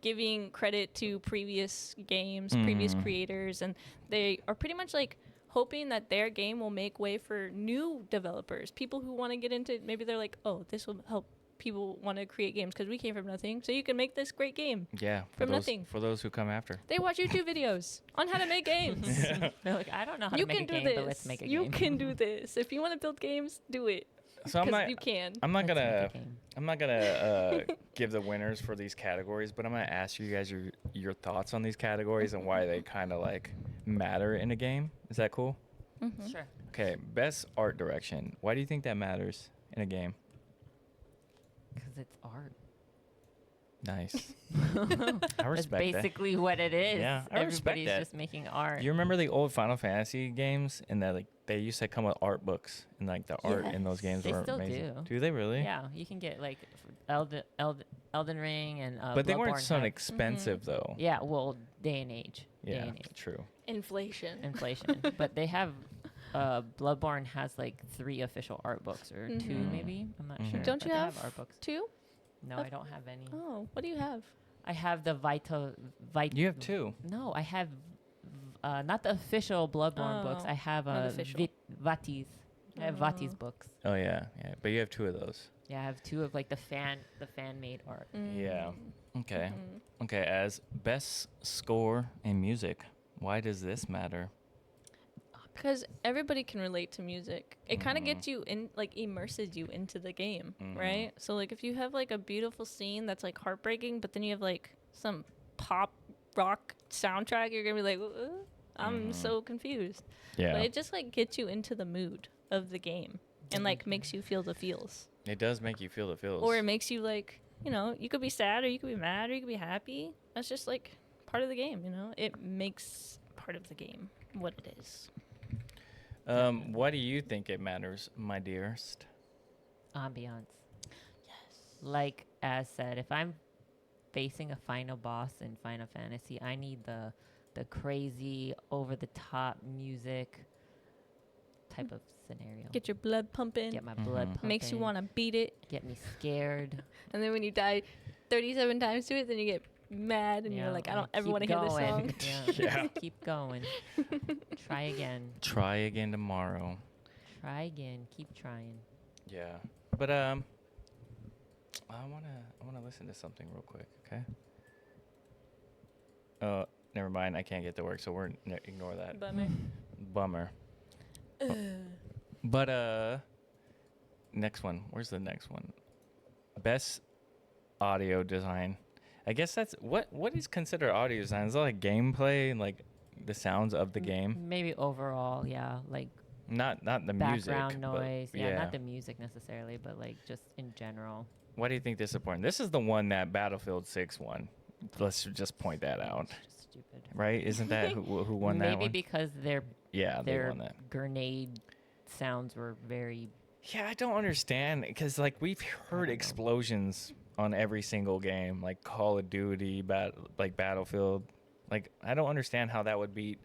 Speaker 3: giving credit to previous games, previous creators, and they are pretty much like hoping that their game will make way for new developers, people who want to get into. Maybe they're like, oh, this will help people want to create games because we came from nothing, so you can make this great game.
Speaker 2: Yeah.
Speaker 3: From nothing.
Speaker 2: For those who come after.
Speaker 3: They watch YouTube videos on how to make games.
Speaker 1: They're like, I don't know how
Speaker 3: You
Speaker 1: to make
Speaker 3: can
Speaker 1: a
Speaker 3: do
Speaker 1: game,
Speaker 3: this.
Speaker 1: but let's make a game.
Speaker 3: You can do this. If you want to build games, do it.
Speaker 2: So
Speaker 3: Because you can.
Speaker 2: I'm not
Speaker 1: Let's make a
Speaker 2: gonna
Speaker 1: game.
Speaker 2: I'm not gonna give the winners for these categories, but I'm gonna ask you guys your thoughts on these categories and why they kind of like matter in a game. Is that cool?
Speaker 3: Mm-hmm.
Speaker 1: Sure.
Speaker 2: Okay, best art direction. Why do you think that matters in a game?
Speaker 1: Because it's art.
Speaker 2: Nice. I
Speaker 1: That's
Speaker 2: respect that.
Speaker 1: basically what it is.
Speaker 2: Yeah, I respect
Speaker 1: Everybody's
Speaker 2: that.
Speaker 1: just making art.
Speaker 2: You remember the old Final Fantasy games and that like they used to come with art books and like the art in those games
Speaker 1: They
Speaker 2: were
Speaker 1: still
Speaker 2: amazing.
Speaker 1: do.
Speaker 2: They really?
Speaker 1: Yeah, you can get like Elden Ring and
Speaker 2: But they weren't
Speaker 1: Bloodborne
Speaker 2: so
Speaker 1: have-
Speaker 2: expensive though.
Speaker 1: Yeah, well, day and age.
Speaker 2: Yeah,
Speaker 1: Day and age.
Speaker 2: true.
Speaker 3: Inflation.
Speaker 1: Inflation. But they have Bloodborne has like 3 official art books or 2
Speaker 3: Mhm.
Speaker 1: maybe. I'm not
Speaker 2: Mhm.
Speaker 1: sure.
Speaker 3: Don't
Speaker 1: but
Speaker 3: you
Speaker 1: they
Speaker 3: have
Speaker 1: art books?
Speaker 3: 2?
Speaker 1: No, I don't have any.
Speaker 3: Oh, what do you have?
Speaker 1: I have the
Speaker 2: You have 2.
Speaker 1: No, I have not the official Bloodborne books.
Speaker 3: Oh,
Speaker 1: I have
Speaker 3: unofficial.
Speaker 1: Vati's. I have Vati's books.
Speaker 2: Oh yeah. But you have 2 of those.
Speaker 1: Yeah, I have 2 of like the fan made art.
Speaker 2: Yeah. Okay.
Speaker 3: Mhm.
Speaker 2: Okay, as best score and music, why does this matter?
Speaker 3: Because everybody can relate to music. It kind of
Speaker 2: Mhm.
Speaker 3: gets you in, like, immerses you into the game,
Speaker 2: Mhm.
Speaker 3: right? So, like, if you have, like, a beautiful scene that's, like, heartbreaking, but then you have, like, some pop rock soundtrack, you're going to be like, I'm
Speaker 2: Mhm.
Speaker 3: so confused.
Speaker 2: Yeah.
Speaker 3: But it just, like, gets you into the mood of the game and, like, makes you feel the feels.
Speaker 2: It does make you feel the feels.
Speaker 3: Or it makes you, like, you know, you could be sad or you could be mad or you could be happy. That's just, like, part of the game, you know? It makes part of the game what it is.
Speaker 2: Why do you think it matters, my dearest?
Speaker 1: Ambiance.
Speaker 3: Yes.
Speaker 1: Like as said, if I'm facing a final boss in Final Fantasy, I need the crazy over the top music type of scenario.
Speaker 3: Get your blood pumping.
Speaker 1: Get my blood
Speaker 2: Mhm.
Speaker 1: pumping.
Speaker 3: Makes you want to beat it.
Speaker 1: Get me scared.
Speaker 3: And then when you die 37 times to it, then you get mad and you're like, I don't ever want to hear this song.
Speaker 1: Yeah.
Speaker 2: Yeah.
Speaker 1: Just keep going. Try again.
Speaker 2: Try again tomorrow.
Speaker 1: Try again. Keep trying.
Speaker 2: Yeah. But I wanna listen to something real quick, okay? Never mind. I can't get to work, so ignore that.
Speaker 3: Bummer.
Speaker 2: Bummer. But next one. Where's the next one? Best audio design. I guess that's what is considered audio design? Is that like gameplay and like the sounds of the game?
Speaker 1: Maybe overall, yeah, like
Speaker 2: Not the music.
Speaker 1: background
Speaker 2: but
Speaker 1: noise. Yeah, not the music necessarily, but like just in general.
Speaker 2: Why do you think this is important? This is the one that Battlefield 6 won. Let's just point that out.
Speaker 1: It's just stupid.
Speaker 2: Right? Isn't that who won that
Speaker 1: Maybe
Speaker 2: one?
Speaker 1: because
Speaker 2: Yeah, they
Speaker 1: their
Speaker 2: won that.
Speaker 1: grenade sounds were very.
Speaker 2: Yeah, I don't understand because like we've heard
Speaker 1: know.
Speaker 2: explosions on every single game, like Call of Duty, like Battlefield. Like I don't understand how that would beat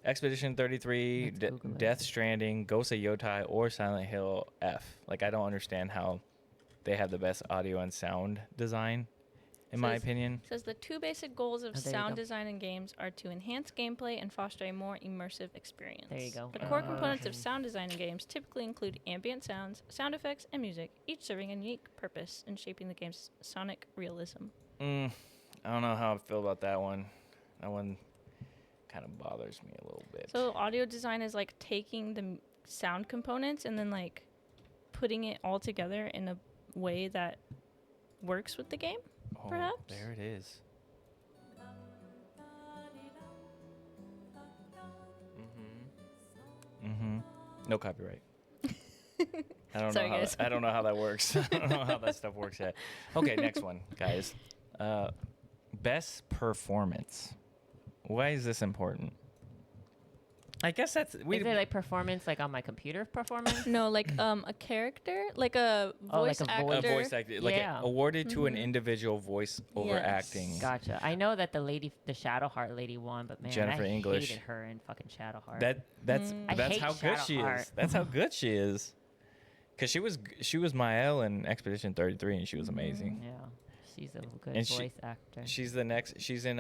Speaker 2: Expedition 33,
Speaker 1: Let's Google it.
Speaker 2: Death Stranding, Ghost of Yotai, or Silent Hill F. Like I don't understand how they have the best audio and sound design, in my
Speaker 3: Says-
Speaker 2: opinion.
Speaker 3: Says the 2 basic goals of
Speaker 1: Oh, there you
Speaker 3: sound
Speaker 1: go.
Speaker 3: design in games are to enhance gameplay and foster a more immersive experience.
Speaker 1: There you go.
Speaker 3: The core components
Speaker 2: Okay.
Speaker 3: of sound design in games typically include ambient sounds, sound effects, and music, each serving a unique purpose in shaping the game's sonic realism.
Speaker 2: I don't know how I feel about that one. That one kind of bothers me a little bit.
Speaker 3: So audio design is like taking the sound components and then like putting it all together in a way that works with the game.
Speaker 2: Oh,
Speaker 3: perhaps?
Speaker 2: there it is. No copyright. I don't
Speaker 3: Sorry,
Speaker 2: know how
Speaker 3: guys.
Speaker 2: I don't know how that works. I don't know how that stuff works yet. Okay, next one, guys. Best performance. Why is this important? I guess that's
Speaker 1: Is it like performance, like on my computer performance?
Speaker 3: No, like a character, like a voice
Speaker 1: like a
Speaker 3: actor.
Speaker 2: a voice actor, like
Speaker 1: Yeah.
Speaker 2: awarded to an individual voice over
Speaker 3: Yes.
Speaker 2: acting.
Speaker 1: Gotcha. I know that the Shadowheart lady won, but man,
Speaker 2: Jennifer
Speaker 1: I
Speaker 2: English.
Speaker 1: hated her in fucking Shadowheart.
Speaker 2: That's
Speaker 1: I
Speaker 2: that's
Speaker 1: hate
Speaker 2: how good she
Speaker 1: Shadowheart.
Speaker 2: is. That's how good she is. Cause she was Mael in Expedition 33, and she was amazing.
Speaker 1: Yeah, she's a good
Speaker 2: And
Speaker 1: voice actor.
Speaker 2: She's the next. She's in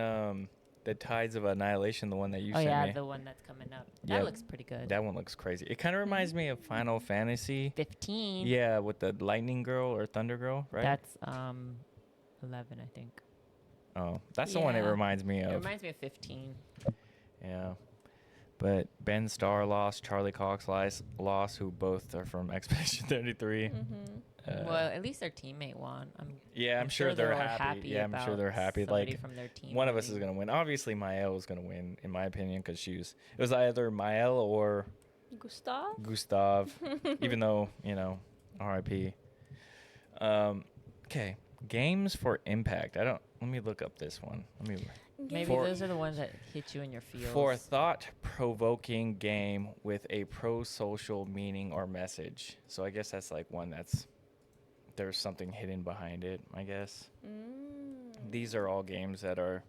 Speaker 2: the Tides of Annihilation, the one that you
Speaker 1: Oh
Speaker 2: sent
Speaker 1: yeah,
Speaker 2: me.
Speaker 1: the one that's coming up.
Speaker 2: Yeah,
Speaker 1: That looks pretty good.
Speaker 2: That one looks crazy. It kind of reminds me of Final Fantasy.
Speaker 1: 15.
Speaker 2: Yeah, with the Lightning Girl or Thunder Girl, right?
Speaker 1: That's 11, I think.
Speaker 2: Oh, that's the one it
Speaker 3: Yeah.
Speaker 2: reminds me
Speaker 1: It
Speaker 2: of.
Speaker 1: reminds me of 15.
Speaker 2: Yeah. But Ben Starr lost, Charlie Cox lost, who both are from Expedition 33.
Speaker 1: Well, at least their teammate won.
Speaker 2: I'm sure they're
Speaker 1: all
Speaker 2: happy. Yeah, I'm sure they're happy.
Speaker 1: somebody
Speaker 2: Like,
Speaker 1: from their team
Speaker 2: one of us is
Speaker 1: winning.
Speaker 2: going to win. Obviously, Mael is going to win, in my opinion, because it was either Mael or Gustav, even though, RIP. Okay. Games for impact. Let me look up this one.
Speaker 1: Maybe those are the ones that hit you in your feels.
Speaker 2: For a thought-provoking game with a pro-social meaning or message. So I guess that's like one there's something hidden behind it, I guess. These are all games that are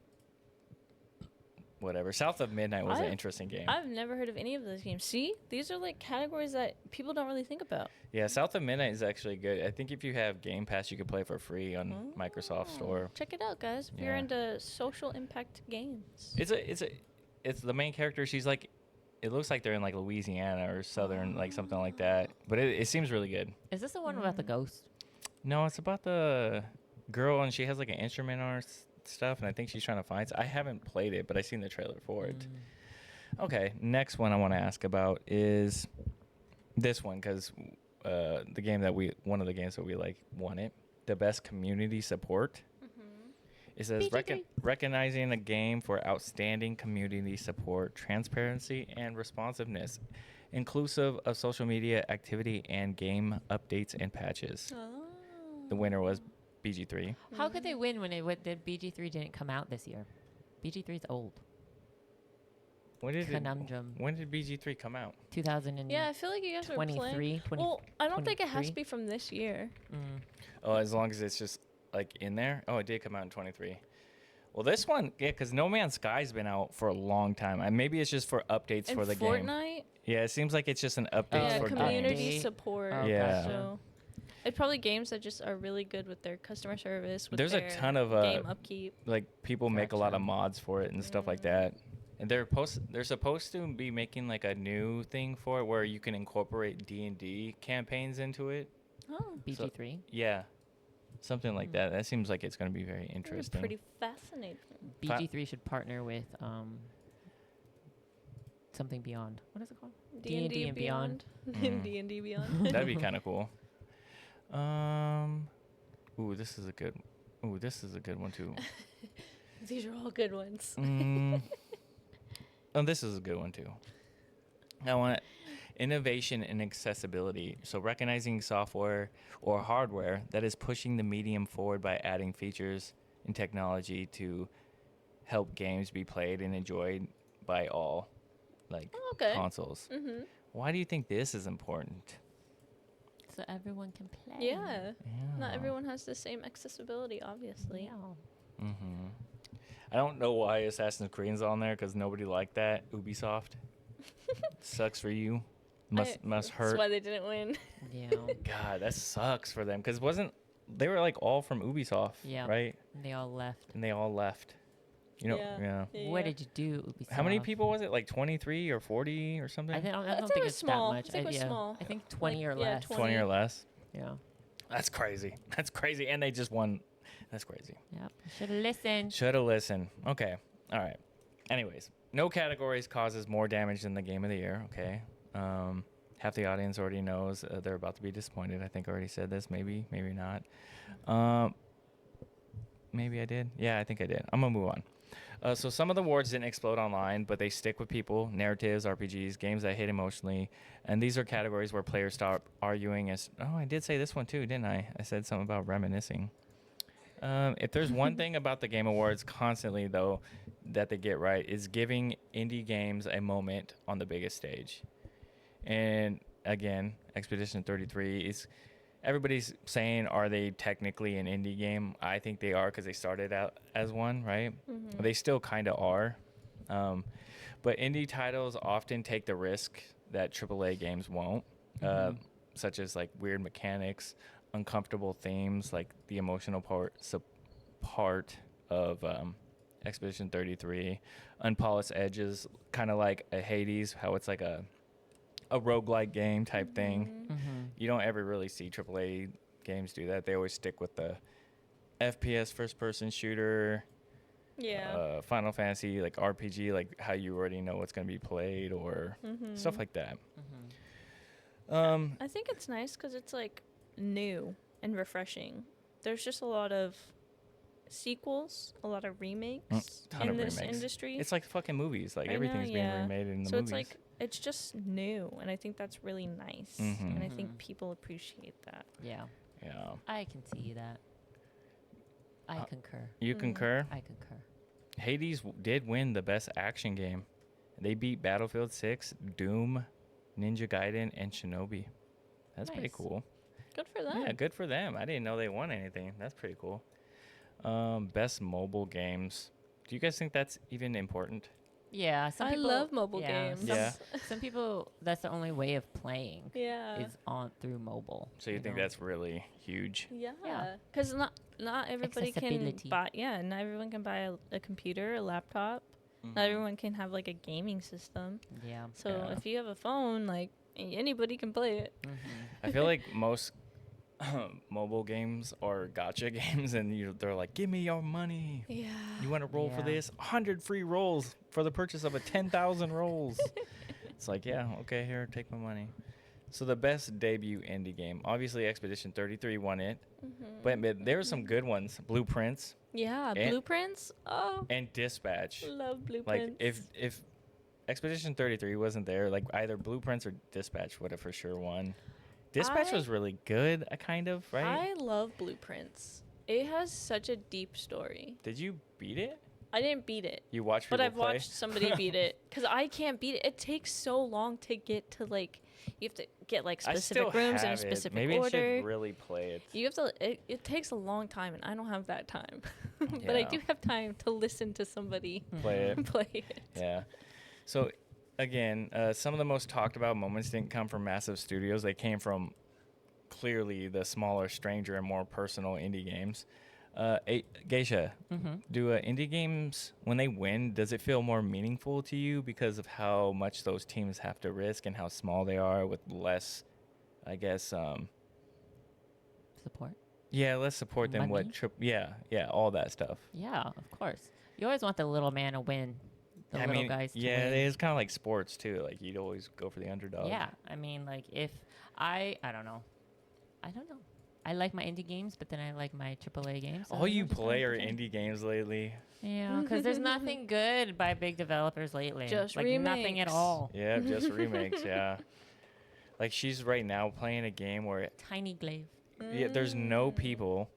Speaker 2: whatever. South of Midnight was an interesting game.
Speaker 3: I've never heard of any of those games. See, these are like categories that people don't really think about.
Speaker 2: Yeah, South of Midnight is actually good. I think if you have Game Pass, you can play for free on Microsoft Store.
Speaker 3: Check it out, guys. If you're
Speaker 2: Yeah.
Speaker 3: into social impact games.
Speaker 2: It's the main character. She's like, it looks like they're in like Louisiana or Southern, like something like that. But it seems really good.
Speaker 1: Is this the one about the ghost?
Speaker 2: No, it's about the girl, and she has like an instrument on her stuff, and I think she's trying to find. I haven't played it, but I seen the trailer for it. Okay, next one I want to ask about is this one, because one of the games that we like won it. The best community support. It says recognizing a game for outstanding community support, transparency, and responsiveness, inclusive of social media activity and game updates and patches. The winner was BG3.
Speaker 1: How could they win when BG3 didn't come out this year? BG3 is old.
Speaker 2: When did
Speaker 1: Conundrum.
Speaker 2: When did BG3 come out?
Speaker 1: 2000.
Speaker 3: Yeah, I feel like you guys were playing.
Speaker 1: 23.
Speaker 3: Well, I don't think it has to
Speaker 1: 23?
Speaker 3: be from this year.
Speaker 2: Oh, as long as it's just like in there. Oh, it did come out in 23. Well, this one, yeah, because No Man's Sky's been out for a long time. And maybe it's just for updates
Speaker 3: And
Speaker 2: for the
Speaker 3: Fortnite?
Speaker 2: game. Yeah, it seems like it's just an update
Speaker 3: Yeah,
Speaker 2: for
Speaker 3: community
Speaker 2: games.
Speaker 3: support.
Speaker 1: Oh,
Speaker 2: Yeah.
Speaker 3: So it's probably games that just are really good with their customer service. With
Speaker 2: There's a
Speaker 3: their
Speaker 2: ton of
Speaker 3: game upkeep.
Speaker 2: like people make a lot of
Speaker 1: Gotcha.
Speaker 2: mods for it and stuff like that. And they're supposed to be making like a new thing for it where you can incorporate D&D campaigns into it.
Speaker 3: Oh,
Speaker 1: BG3.
Speaker 2: Yeah. Something like that. That seems like it's going to be very
Speaker 3: that's
Speaker 2: interesting.
Speaker 3: pretty fascinating.
Speaker 1: BG3 should partner with something beyond. What is it called?
Speaker 3: D&D
Speaker 1: and Beyond.
Speaker 3: D&D Beyond.
Speaker 2: That'd be kind of cool. Ooh, this is a good one too.
Speaker 3: These are all good ones.
Speaker 2: Oh, this is a good one too. I want innovation and accessibility. So recognizing software or hardware that is pushing the medium forward by adding features and technology to help games be played and enjoyed by all, like
Speaker 3: Okay.
Speaker 2: consoles.
Speaker 3: Mm-hmm.
Speaker 2: Why do you think this is important?
Speaker 1: So everyone can play.
Speaker 3: Yeah. Not
Speaker 2: Yeah.
Speaker 3: everyone has the same accessibility, obviously.
Speaker 1: Yeah.
Speaker 2: Mm-hmm. I don't know why Assassin's Creed's on there because nobody liked that. Ubisoft. Sucks for you. Must
Speaker 3: That's
Speaker 2: hurt.
Speaker 3: why they didn't win.
Speaker 1: Yeah.
Speaker 2: God, that sucks for them because they were like all from Ubisoft,
Speaker 1: Yeah.
Speaker 2: right?
Speaker 1: They all left.
Speaker 2: And they all left. You know,
Speaker 3: Yeah.
Speaker 2: yeah.
Speaker 1: What did you do, Ubisoft?
Speaker 2: How many people was it? Like 23 or 40 or something?
Speaker 1: I don't
Speaker 3: I'd say
Speaker 1: think
Speaker 3: it was
Speaker 1: it's
Speaker 3: small.
Speaker 1: that much.
Speaker 3: I think it was
Speaker 1: yeah.
Speaker 3: small.
Speaker 1: I think 20 or
Speaker 3: Like, yeah,
Speaker 1: less.
Speaker 2: 20 or less.
Speaker 1: Yeah.
Speaker 2: That's crazy. That's crazy. And they just won. That's crazy.
Speaker 1: Yep. Should have listened.
Speaker 2: Should have listened. Okay. All right. Anyways, no categories causes more damage than the game of the year. Okay. Half the audience already knows they're about to be disappointed. I think I already said this. Maybe not. Maybe I did. Yeah, I think I did. I'm going to move on. So some of the awards didn't explode online, but they stick with people, narratives, RPGs, games that hit emotionally. And these are categories where players stop arguing. I did say this one too, didn't I? I said something about reminiscing. If there's one thing about the Game Awards constantly, though, that they get right is giving indie games a moment on the biggest stage. And again, Expedition 33 is everybody's saying, are they technically an indie game? I think they are because they started out as one, right?
Speaker 3: Mm-hmm.
Speaker 2: They still kind of are. But indie titles often take the risk that AAA games won't, such as like weird mechanics, uncomfortable themes, like the emotional part of Expedition 33, unpolished edges, kind of like a Hades, how it's like a roguelike game type thing. You don't ever really see AAA games do that. They always stick with the FPS first-person shooter, Final Fantasy, like RPG, like how you already know what's going to be played or stuff like that.
Speaker 3: I think it's nice because it's like new and refreshing. There's just a lot of sequels, a lot of remakes in this industry.
Speaker 2: It's like fucking movies. Like everything's being remade in the movies.
Speaker 3: So it's like, it's just new, and I think that's really nice. And I think people appreciate that.
Speaker 1: Yeah.
Speaker 2: Yeah.
Speaker 1: I can see that. I concur.
Speaker 2: You concur?
Speaker 1: I concur.
Speaker 2: Hades did win the best action game. They beat Battlefield 6, Doom, Ninja Gaiden, and Shinobi. That's pretty cool.
Speaker 3: Good for them.
Speaker 2: Yeah, good for them. I didn't know they won anything. That's pretty cool. Best mobile games. Do you guys think that's even important?
Speaker 1: Yeah,
Speaker 3: I love mobile games.
Speaker 1: Some people, that's the only way of playing.
Speaker 3: Yeah.
Speaker 1: Is on through mobile.
Speaker 2: So you think that's really huge?
Speaker 3: Yeah. Because not everybody can buy. Yeah, not everyone can buy a computer, a laptop. Not everyone can have like a gaming system.
Speaker 1: Yeah.
Speaker 3: So if you have a phone, like anybody can play it.
Speaker 2: I feel like most mobile games are gacha games, and they're like, give me your money.
Speaker 3: Yeah.
Speaker 2: You want to roll for this? 100 free rolls for the purchase of 10,000 rolls. It's like, yeah, okay, here, take my money. So the best debut indie game, obviously Expedition 33 won it, but there were some good ones. Blueprints.
Speaker 3: Yeah, Blueprints. Oh.
Speaker 2: And Dispatch.
Speaker 3: Love Blueprints.
Speaker 2: Like if Expedition 33 wasn't there, like either Blueprints or Dispatch would have for sure won. Dispatch was really good, right?
Speaker 3: I love Blueprints. It has such a deep story.
Speaker 2: Did you beat it?
Speaker 3: I didn't beat it.
Speaker 2: You watched people
Speaker 3: play? But I've
Speaker 2: play?
Speaker 3: watched somebody beat it. Because I can't beat it. It takes so long to get to, like, you have to get, like, specific rooms in a specific
Speaker 2: Maybe
Speaker 3: order.
Speaker 2: I should really play it.
Speaker 3: You have to, it takes a long time, and I don't have that time. But I do have time to listen to somebody
Speaker 2: play it.
Speaker 3: Yeah.
Speaker 2: So, again, some of the most talked about moments didn't come from massive studios. They came from clearly the smaller, stranger, and more personal indie games. Geisha, do indie games, when they win, does it feel more meaningful to you because of how much those teams have to risk and how small they are with less, I guess,
Speaker 1: support?
Speaker 2: Yeah, less support than
Speaker 1: Money?
Speaker 2: all that stuff.
Speaker 1: Yeah, of course. You always want the little man to win. The little guys to win.
Speaker 2: It's kind of like sports too. Like you'd always go for the underdog.
Speaker 1: Yeah, I mean, like if I don't know. I like my indie games, but then I like my AAA games. So
Speaker 2: all you play are indie games lately.
Speaker 1: Yeah, because there's nothing good by big developers lately.
Speaker 3: Just
Speaker 1: like
Speaker 3: remakes.
Speaker 1: Nothing at all.
Speaker 2: Yeah, just remakes. Yeah, like she's right now playing a game where
Speaker 1: Tiny Glaive.
Speaker 2: Yeah, there's no people.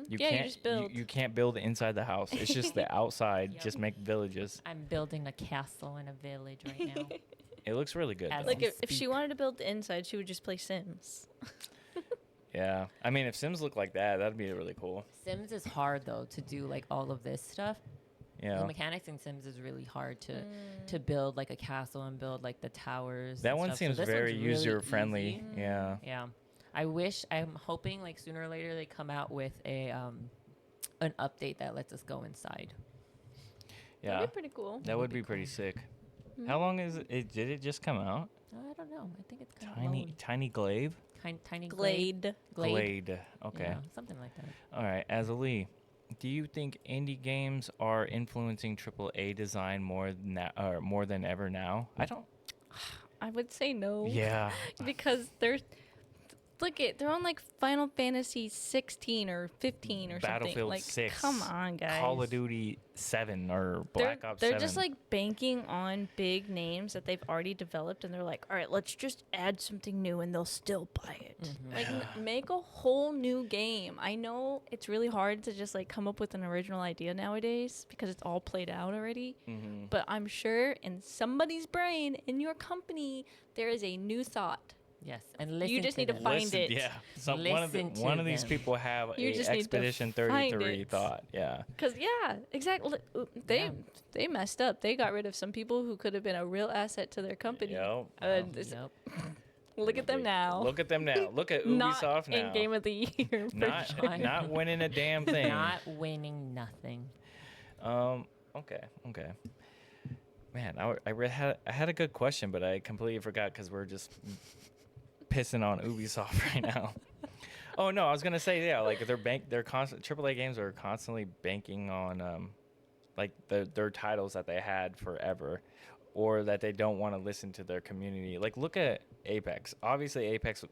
Speaker 2: You can't
Speaker 3: just build.
Speaker 2: You can't build inside the house. It's just the outside. Just make villages.
Speaker 1: I'm building a castle in a village right now.
Speaker 2: It looks really good.
Speaker 1: As
Speaker 3: Like if she wanted to build the inside, she would just play Sims.
Speaker 2: Yeah, I mean, if Sims look like that, that'd be really cool.
Speaker 1: Sims is hard though to do like all of this stuff.
Speaker 2: Yeah,
Speaker 1: the mechanics in Sims is really hard to build like a castle and build like the towers.
Speaker 2: That
Speaker 1: and
Speaker 2: one
Speaker 1: stuff.
Speaker 2: seems
Speaker 1: so
Speaker 2: very
Speaker 1: really
Speaker 2: user friendly. Yeah.
Speaker 1: Yeah. I'm hoping like sooner or later they come out with an update that lets us go inside.
Speaker 2: Yeah.
Speaker 3: That'd be pretty cool.
Speaker 2: That would be pretty sick. How long is it? Did it just come out?
Speaker 1: I don't know. I think it's kind of
Speaker 2: Tiny Glaive.
Speaker 1: Tiny
Speaker 3: Glade.
Speaker 2: Glade. Okay.
Speaker 1: Yeah, something like that.
Speaker 2: All right, Azzilee, do you think indie games are influencing AAA design more than ever now? I don't.
Speaker 3: I would say no.
Speaker 2: Yeah.
Speaker 3: Because look it. They're on like Final Fantasy 16 or 15 or something.
Speaker 2: Battlefield
Speaker 3: Like,
Speaker 2: 6.
Speaker 3: come on, guys.
Speaker 2: Call of Duty 7 or Black Ops 7.
Speaker 3: They're just like banking on big names that they've already developed, and they're like, all right, let's just add something new, and they'll still buy it. Like, make a whole new game. I know it's really hard to just like come up with an original idea nowadays because it's all played out already. But I'm sure in somebody's brain in your company there is a new thought.
Speaker 1: Yes, and listen.
Speaker 3: You just need to
Speaker 1: them.
Speaker 3: find it.
Speaker 2: Yeah. So
Speaker 1: Listen
Speaker 2: one
Speaker 1: to
Speaker 2: of these
Speaker 1: them.
Speaker 2: people have
Speaker 3: You
Speaker 2: a
Speaker 3: just need to
Speaker 2: Expedition
Speaker 3: find
Speaker 2: 33
Speaker 3: it.
Speaker 2: thought. Yeah.
Speaker 3: Cause yeah, exactly. They messed up. They got rid of some people who could have been a real asset to their company.
Speaker 2: Yep.
Speaker 1: Yep.
Speaker 3: Look at them now.
Speaker 2: Look at them now. Look at
Speaker 3: Not
Speaker 2: Ubisoft now.
Speaker 3: in Game of the Year. For
Speaker 2: Not
Speaker 3: sure.
Speaker 2: not winning a damn thing.
Speaker 1: Not winning nothing.
Speaker 2: Okay. Man, I had a good question, but I completely forgot because we're just pissing on Ubisoft right now. Oh no, I was gonna say like they're constant AAA games are constantly banking on like their titles that they had forever, or that they don't want to listen to their community. Like look at Apex. Obviously Apex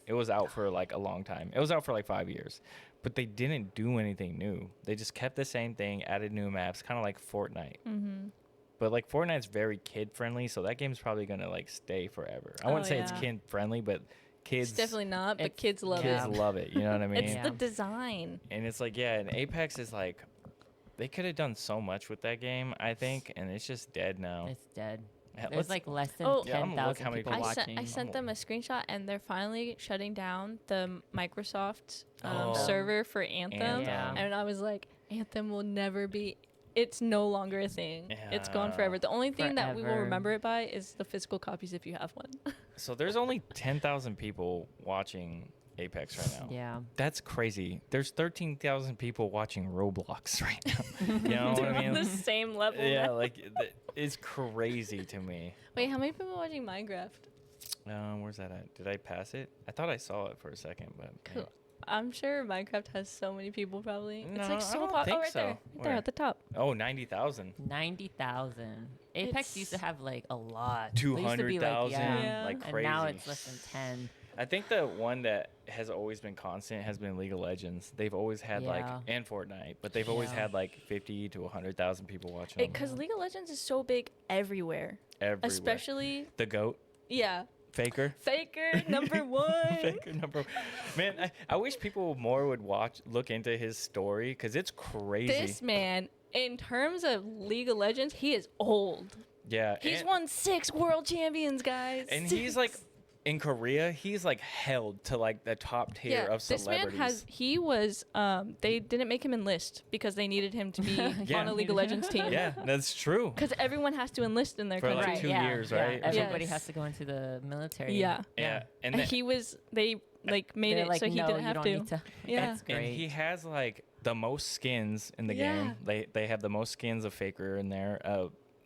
Speaker 2: it was out for like a long time. It was out for like 5 years, but they didn't do anything new. They just kept the same thing, added new maps, kind of like Fortnite. But like Fortnite's very kid friendly, so that game's probably gonna like stay forever. I wouldn't say it's kid friendly, but kids
Speaker 3: It's definitely not, but kids love
Speaker 2: kids
Speaker 3: it.
Speaker 2: love it. You know what I mean?
Speaker 3: It's the design.
Speaker 2: And it's like, yeah, and Apex is like, they could have done so much with that game, I think, and it's just dead now.
Speaker 1: It's dead.
Speaker 2: Yeah,
Speaker 1: There's like less than
Speaker 2: Yeah, I'm gonna look
Speaker 1: 10,000
Speaker 2: how many
Speaker 1: people
Speaker 2: people-
Speaker 1: watching.
Speaker 3: I sent them a screenshot, and they're finally shutting down the Microsoft
Speaker 2: Oh.
Speaker 3: server for Anthem.
Speaker 1: Yeah.
Speaker 3: And I was like, Anthem will never be. It's no longer a thing. It's gone
Speaker 2: Yeah.
Speaker 3: forever. The only thing that we will
Speaker 1: Forever.
Speaker 3: remember it by is the physical copies if you have one.
Speaker 2: So there's only 10,000 people watching Apex right now.
Speaker 1: Yeah.
Speaker 2: That's crazy. There's 13,000 people watching Roblox right now. You know what
Speaker 3: They're
Speaker 2: I mean?
Speaker 3: on the same level.
Speaker 2: Yeah,
Speaker 3: now.
Speaker 2: like it's crazy to me.
Speaker 3: Wait, how many people are watching Minecraft?
Speaker 2: Where's that at? Did I pass it? I thought I saw it for a second, but
Speaker 3: Cool. I'm sure Minecraft has so many people probably.
Speaker 2: No,
Speaker 3: it's like
Speaker 2: I
Speaker 3: so
Speaker 2: don't
Speaker 3: popular.
Speaker 2: think
Speaker 3: Oh, right
Speaker 2: so.
Speaker 3: there. Right there
Speaker 2: Where?
Speaker 3: at the top.
Speaker 2: Oh, 90,000.
Speaker 1: 90,000. Apex used to have like a lot.
Speaker 2: 200,000,
Speaker 3: Yeah.
Speaker 2: like
Speaker 1: And
Speaker 2: crazy.
Speaker 1: now it's less than 10.
Speaker 2: I think the one that has always been constant has been League of Legends. They've always had
Speaker 1: Yeah.
Speaker 2: and Fortnite, but they've always
Speaker 1: Yeah.
Speaker 2: had like 50 to 100,000 people watching.
Speaker 3: Because League of Legends is so big everywhere.
Speaker 2: Everywhere.
Speaker 3: Especially,
Speaker 2: The GOAT,
Speaker 3: yeah.
Speaker 2: Faker.
Speaker 3: Faker, number one.
Speaker 2: Faker number. Man, I wish people more would look into his story because it's crazy.
Speaker 3: This man, in terms of League of Legends, he is old.
Speaker 2: Yeah.
Speaker 3: He's won 6 world champions, guys.
Speaker 2: And he's like, in Korea, he's like held to like the top tier of celebrities.
Speaker 3: he was, they didn't make him enlist because they needed him to be
Speaker 2: Yeah.
Speaker 3: on a League of Legends team.
Speaker 2: Yeah, that's true.
Speaker 3: Because everyone has to enlist in their
Speaker 2: For, like,
Speaker 3: country.
Speaker 2: 2 years, right?
Speaker 1: Yeah. Everybody
Speaker 3: Yes.
Speaker 1: has to go into the military.
Speaker 3: Yeah.
Speaker 2: Yeah. And
Speaker 3: And
Speaker 2: then,
Speaker 3: he was, they like made
Speaker 1: They're
Speaker 3: it
Speaker 1: like,
Speaker 3: so he
Speaker 1: no,
Speaker 3: didn't
Speaker 1: you
Speaker 3: have
Speaker 1: don't
Speaker 3: to.
Speaker 1: need to.
Speaker 3: Yeah.
Speaker 1: That's great.
Speaker 2: and he has like the most skins in the
Speaker 3: Yeah.
Speaker 2: game. They have the most skins of Faker in there.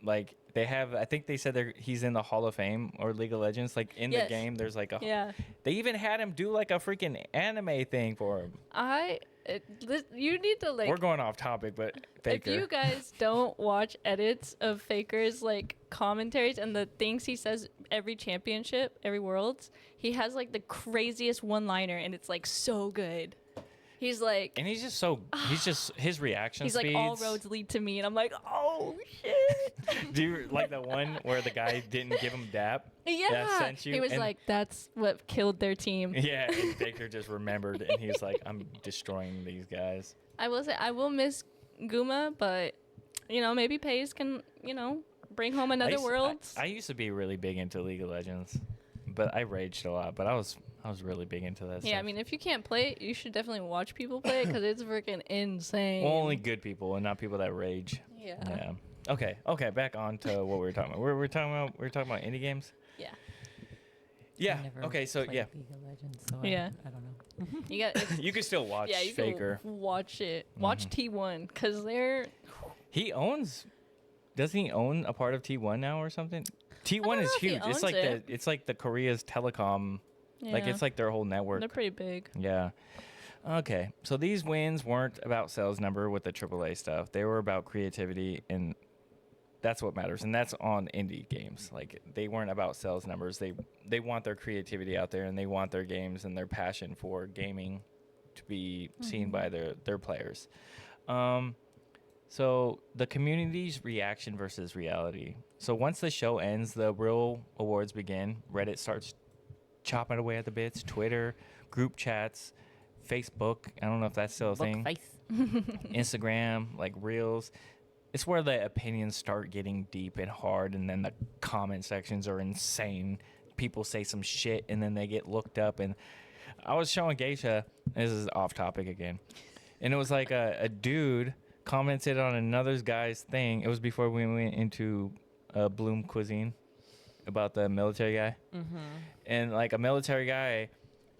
Speaker 2: Like they have, I think they said he's in the Hall of Fame or League of Legends. Like in the
Speaker 3: Yes.
Speaker 2: game, there's like a.
Speaker 3: Yeah.
Speaker 2: They even had him do like a freaking anime thing for him.
Speaker 3: You need to like.
Speaker 2: We're going off topic, but Faker.
Speaker 3: If you guys don't watch edits of Faker's like commentaries and the things he says every championship, every worlds, he has like the craziest one-liner and it's like so good. He's like,
Speaker 2: and he's just his reaction
Speaker 3: he's
Speaker 2: speeds.
Speaker 3: like, all roads lead to me, and I'm like, oh shit.
Speaker 2: Do you like the one where the guy didn't give him dap?
Speaker 3: Yeah.
Speaker 2: That sent you?
Speaker 3: He was
Speaker 2: And-
Speaker 3: like, that's what killed their team.
Speaker 2: Yeah, and Baker just remembered, and he's like, "I'm destroying these guys."
Speaker 3: I will say, I will miss Guma, but maybe Pace can, bring home another worlds.
Speaker 2: I used to be really big into League of Legends, but I raged a lot. But I was really big into that.
Speaker 3: Yeah, I
Speaker 2: stuff.
Speaker 3: mean, if you can't play it, you should definitely watch people play it because it's freaking insane.
Speaker 2: well, only good people and not people that rage.
Speaker 3: Yeah.
Speaker 2: Yeah. Okay. Back on to what we were talking about. We were talking about indie games.
Speaker 3: Yeah.
Speaker 2: Yeah.
Speaker 1: I never
Speaker 2: Okay. So
Speaker 1: played
Speaker 2: yeah,
Speaker 1: League of Legends, so
Speaker 3: Yeah.
Speaker 1: I don't know.
Speaker 3: You got. It's,
Speaker 2: you can still watch
Speaker 3: yeah, you
Speaker 2: Faker.
Speaker 3: can watch it. Watch T1 because they're.
Speaker 2: He owns. Doesn't he own a part of T1 now or something? T1
Speaker 3: know
Speaker 2: is
Speaker 3: if he
Speaker 2: huge. It's
Speaker 3: owns
Speaker 2: like
Speaker 3: it.
Speaker 2: it's like the Korea's telecom. Like
Speaker 3: Yeah.
Speaker 2: it's like their whole network.
Speaker 3: They're pretty big.
Speaker 2: Yeah. Okay. So these wins weren't about sales number with the AAA stuff. They were about creativity and That's what matters, and that's on indie games. Like, they weren't about sales numbers. They want their creativity out there, and they want their games and their passion for gaming to be seen by their players. So the community's reaction versus reality. So once the show ends, the real awards begin. Reddit starts chopping away at the bits. Twitter, group chats, Facebook. I don't know if that's still a thing. Instagram, like Reels. It's where the opinions start getting deep and hard, and then the comment sections are insane. People say some shit, and then they get looked up. And I was showing Geisha, this is off topic again, and it was like a dude commented on another guy's thing. It was before we went into Bloom Cuisine about the military guy. And like a military guy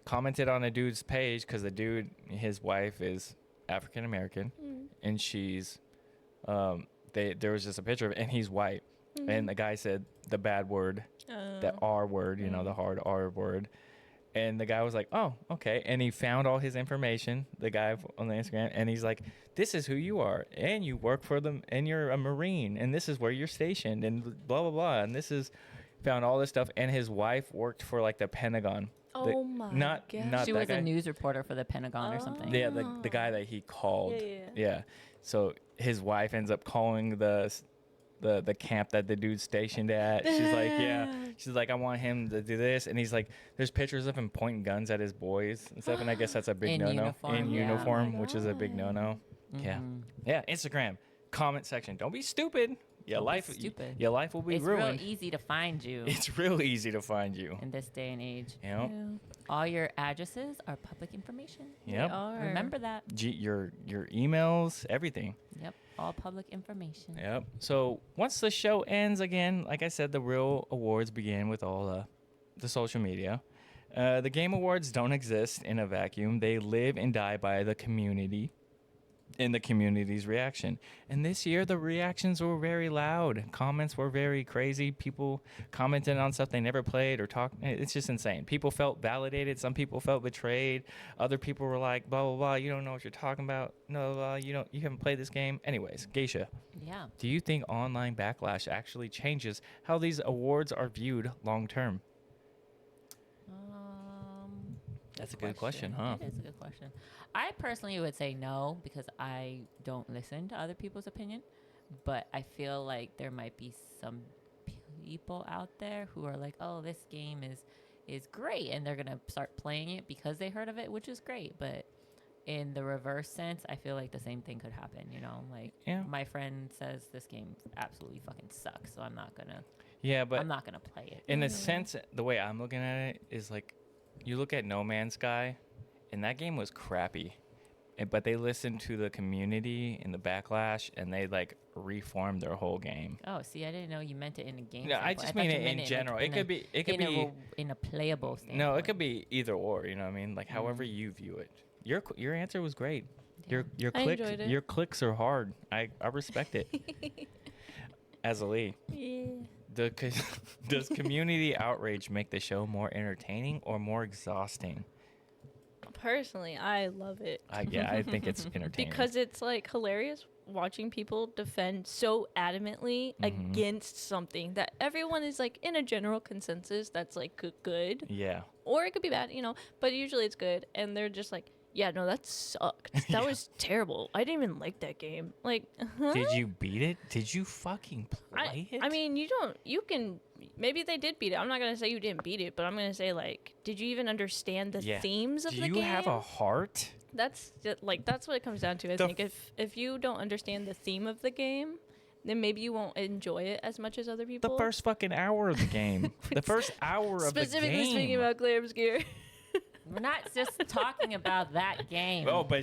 Speaker 2: commented on a dude's page because the dude, his wife is African American, and she's there was just a picture of it, and he's white, and the guy said the bad word, the R word, you know, the hard R word, and the guy was like, oh, okay, and he found all his information, the guy on the Instagram, and he's like, this is who you are, and you work for them, and you're a Marine, and this is where you're stationed, and blah blah blah, and this is, found all this stuff, and his wife worked for like the Pentagon.
Speaker 3: God.
Speaker 1: She was a news reporter for the Pentagon or something.
Speaker 2: Yeah, the guy that he called. Yeah. So his wife ends up calling the camp that the dude's stationed at. She's like, yeah. She's like, I want him to do this, and he's like, there's pictures of him pointing guns at his boys and stuff, and I guess that's a big no-no. In uniform, which is a big no-no. Yeah. Yeah. Instagram comment section. Don't be stupid. Your life will be ruined.
Speaker 1: It's real easy to find you.
Speaker 2: It's real easy to find you
Speaker 1: in this day and age.
Speaker 2: Yep.
Speaker 3: Yeah.
Speaker 1: All your addresses are public information.
Speaker 2: Yep.
Speaker 1: Remember that.
Speaker 2: Your emails, everything.
Speaker 1: Yep. All public information.
Speaker 2: Yep. So once the show ends, again, like I said, the real awards begin with all the social media. The Game Awards don't exist in a vacuum. They live and die by the community and the community's reaction. And this year, the reactions were very loud. Comments were very crazy. People commented on stuff they never played or talked. It's just insane. People felt validated. Some people felt betrayed. Other people were like, blah, blah, blah. You don't know what you're talking about. No, you haven't played this game. Anyways, Geisha.
Speaker 1: Yeah.
Speaker 2: Do you think online backlash actually changes how these awards are viewed long term? That's a good question, huh?
Speaker 1: It is a good question. I personally would say no, because I don't listen to other people's opinion. But I feel like there might be some people out there who are like, oh, this game is great, and they're going to start playing it because they heard of it, which is great. But in the reverse sense, I feel like the same thing could happen, you know? Like, my friend says this game absolutely fucking sucks, so I'm not going to play it.
Speaker 2: In a sense, the way I'm looking at it is like, you look at No Man's Sky, and that game was crappy, but they listened to the community and the backlash, and they like reformed their whole game.
Speaker 1: Oh, see, I didn't know you meant it in a game.
Speaker 2: No, I just mean it in general. It could be
Speaker 1: in a playable standpoint.
Speaker 2: No, it could be either or. You know what I mean? Like however you view it. Your answer was great.
Speaker 1: Yeah.
Speaker 2: Your clicks are hard. I respect it. Azzilee.
Speaker 3: Yeah.
Speaker 2: Does community outrage make the show more entertaining or more exhausting?
Speaker 3: Personally, I love it.
Speaker 2: I think it's entertaining.
Speaker 3: Because it's like hilarious watching people defend so adamantly against something that everyone is like in a general consensus that's like good.
Speaker 2: Yeah.
Speaker 3: Or it could be bad, you know, but usually it's good. And they're just like, yeah, no, that sucked. That was terrible. I didn't even like that game. Like,
Speaker 2: Did you beat it? Did you fucking play it?
Speaker 3: I mean, you can, maybe they did beat it. I'm not going to say you didn't beat it, but I'm going to say, like, did you even understand the themes of the game?
Speaker 2: Do you have a heart?
Speaker 3: That's what it comes down to. I think if you don't understand the theme of the game, then maybe you won't enjoy it as much as other people.
Speaker 2: The first fucking hour of the game. The first hour of the game.
Speaker 3: Specifically speaking about Clair Obscur.
Speaker 1: We're not just talking about that game.
Speaker 2: Oh, but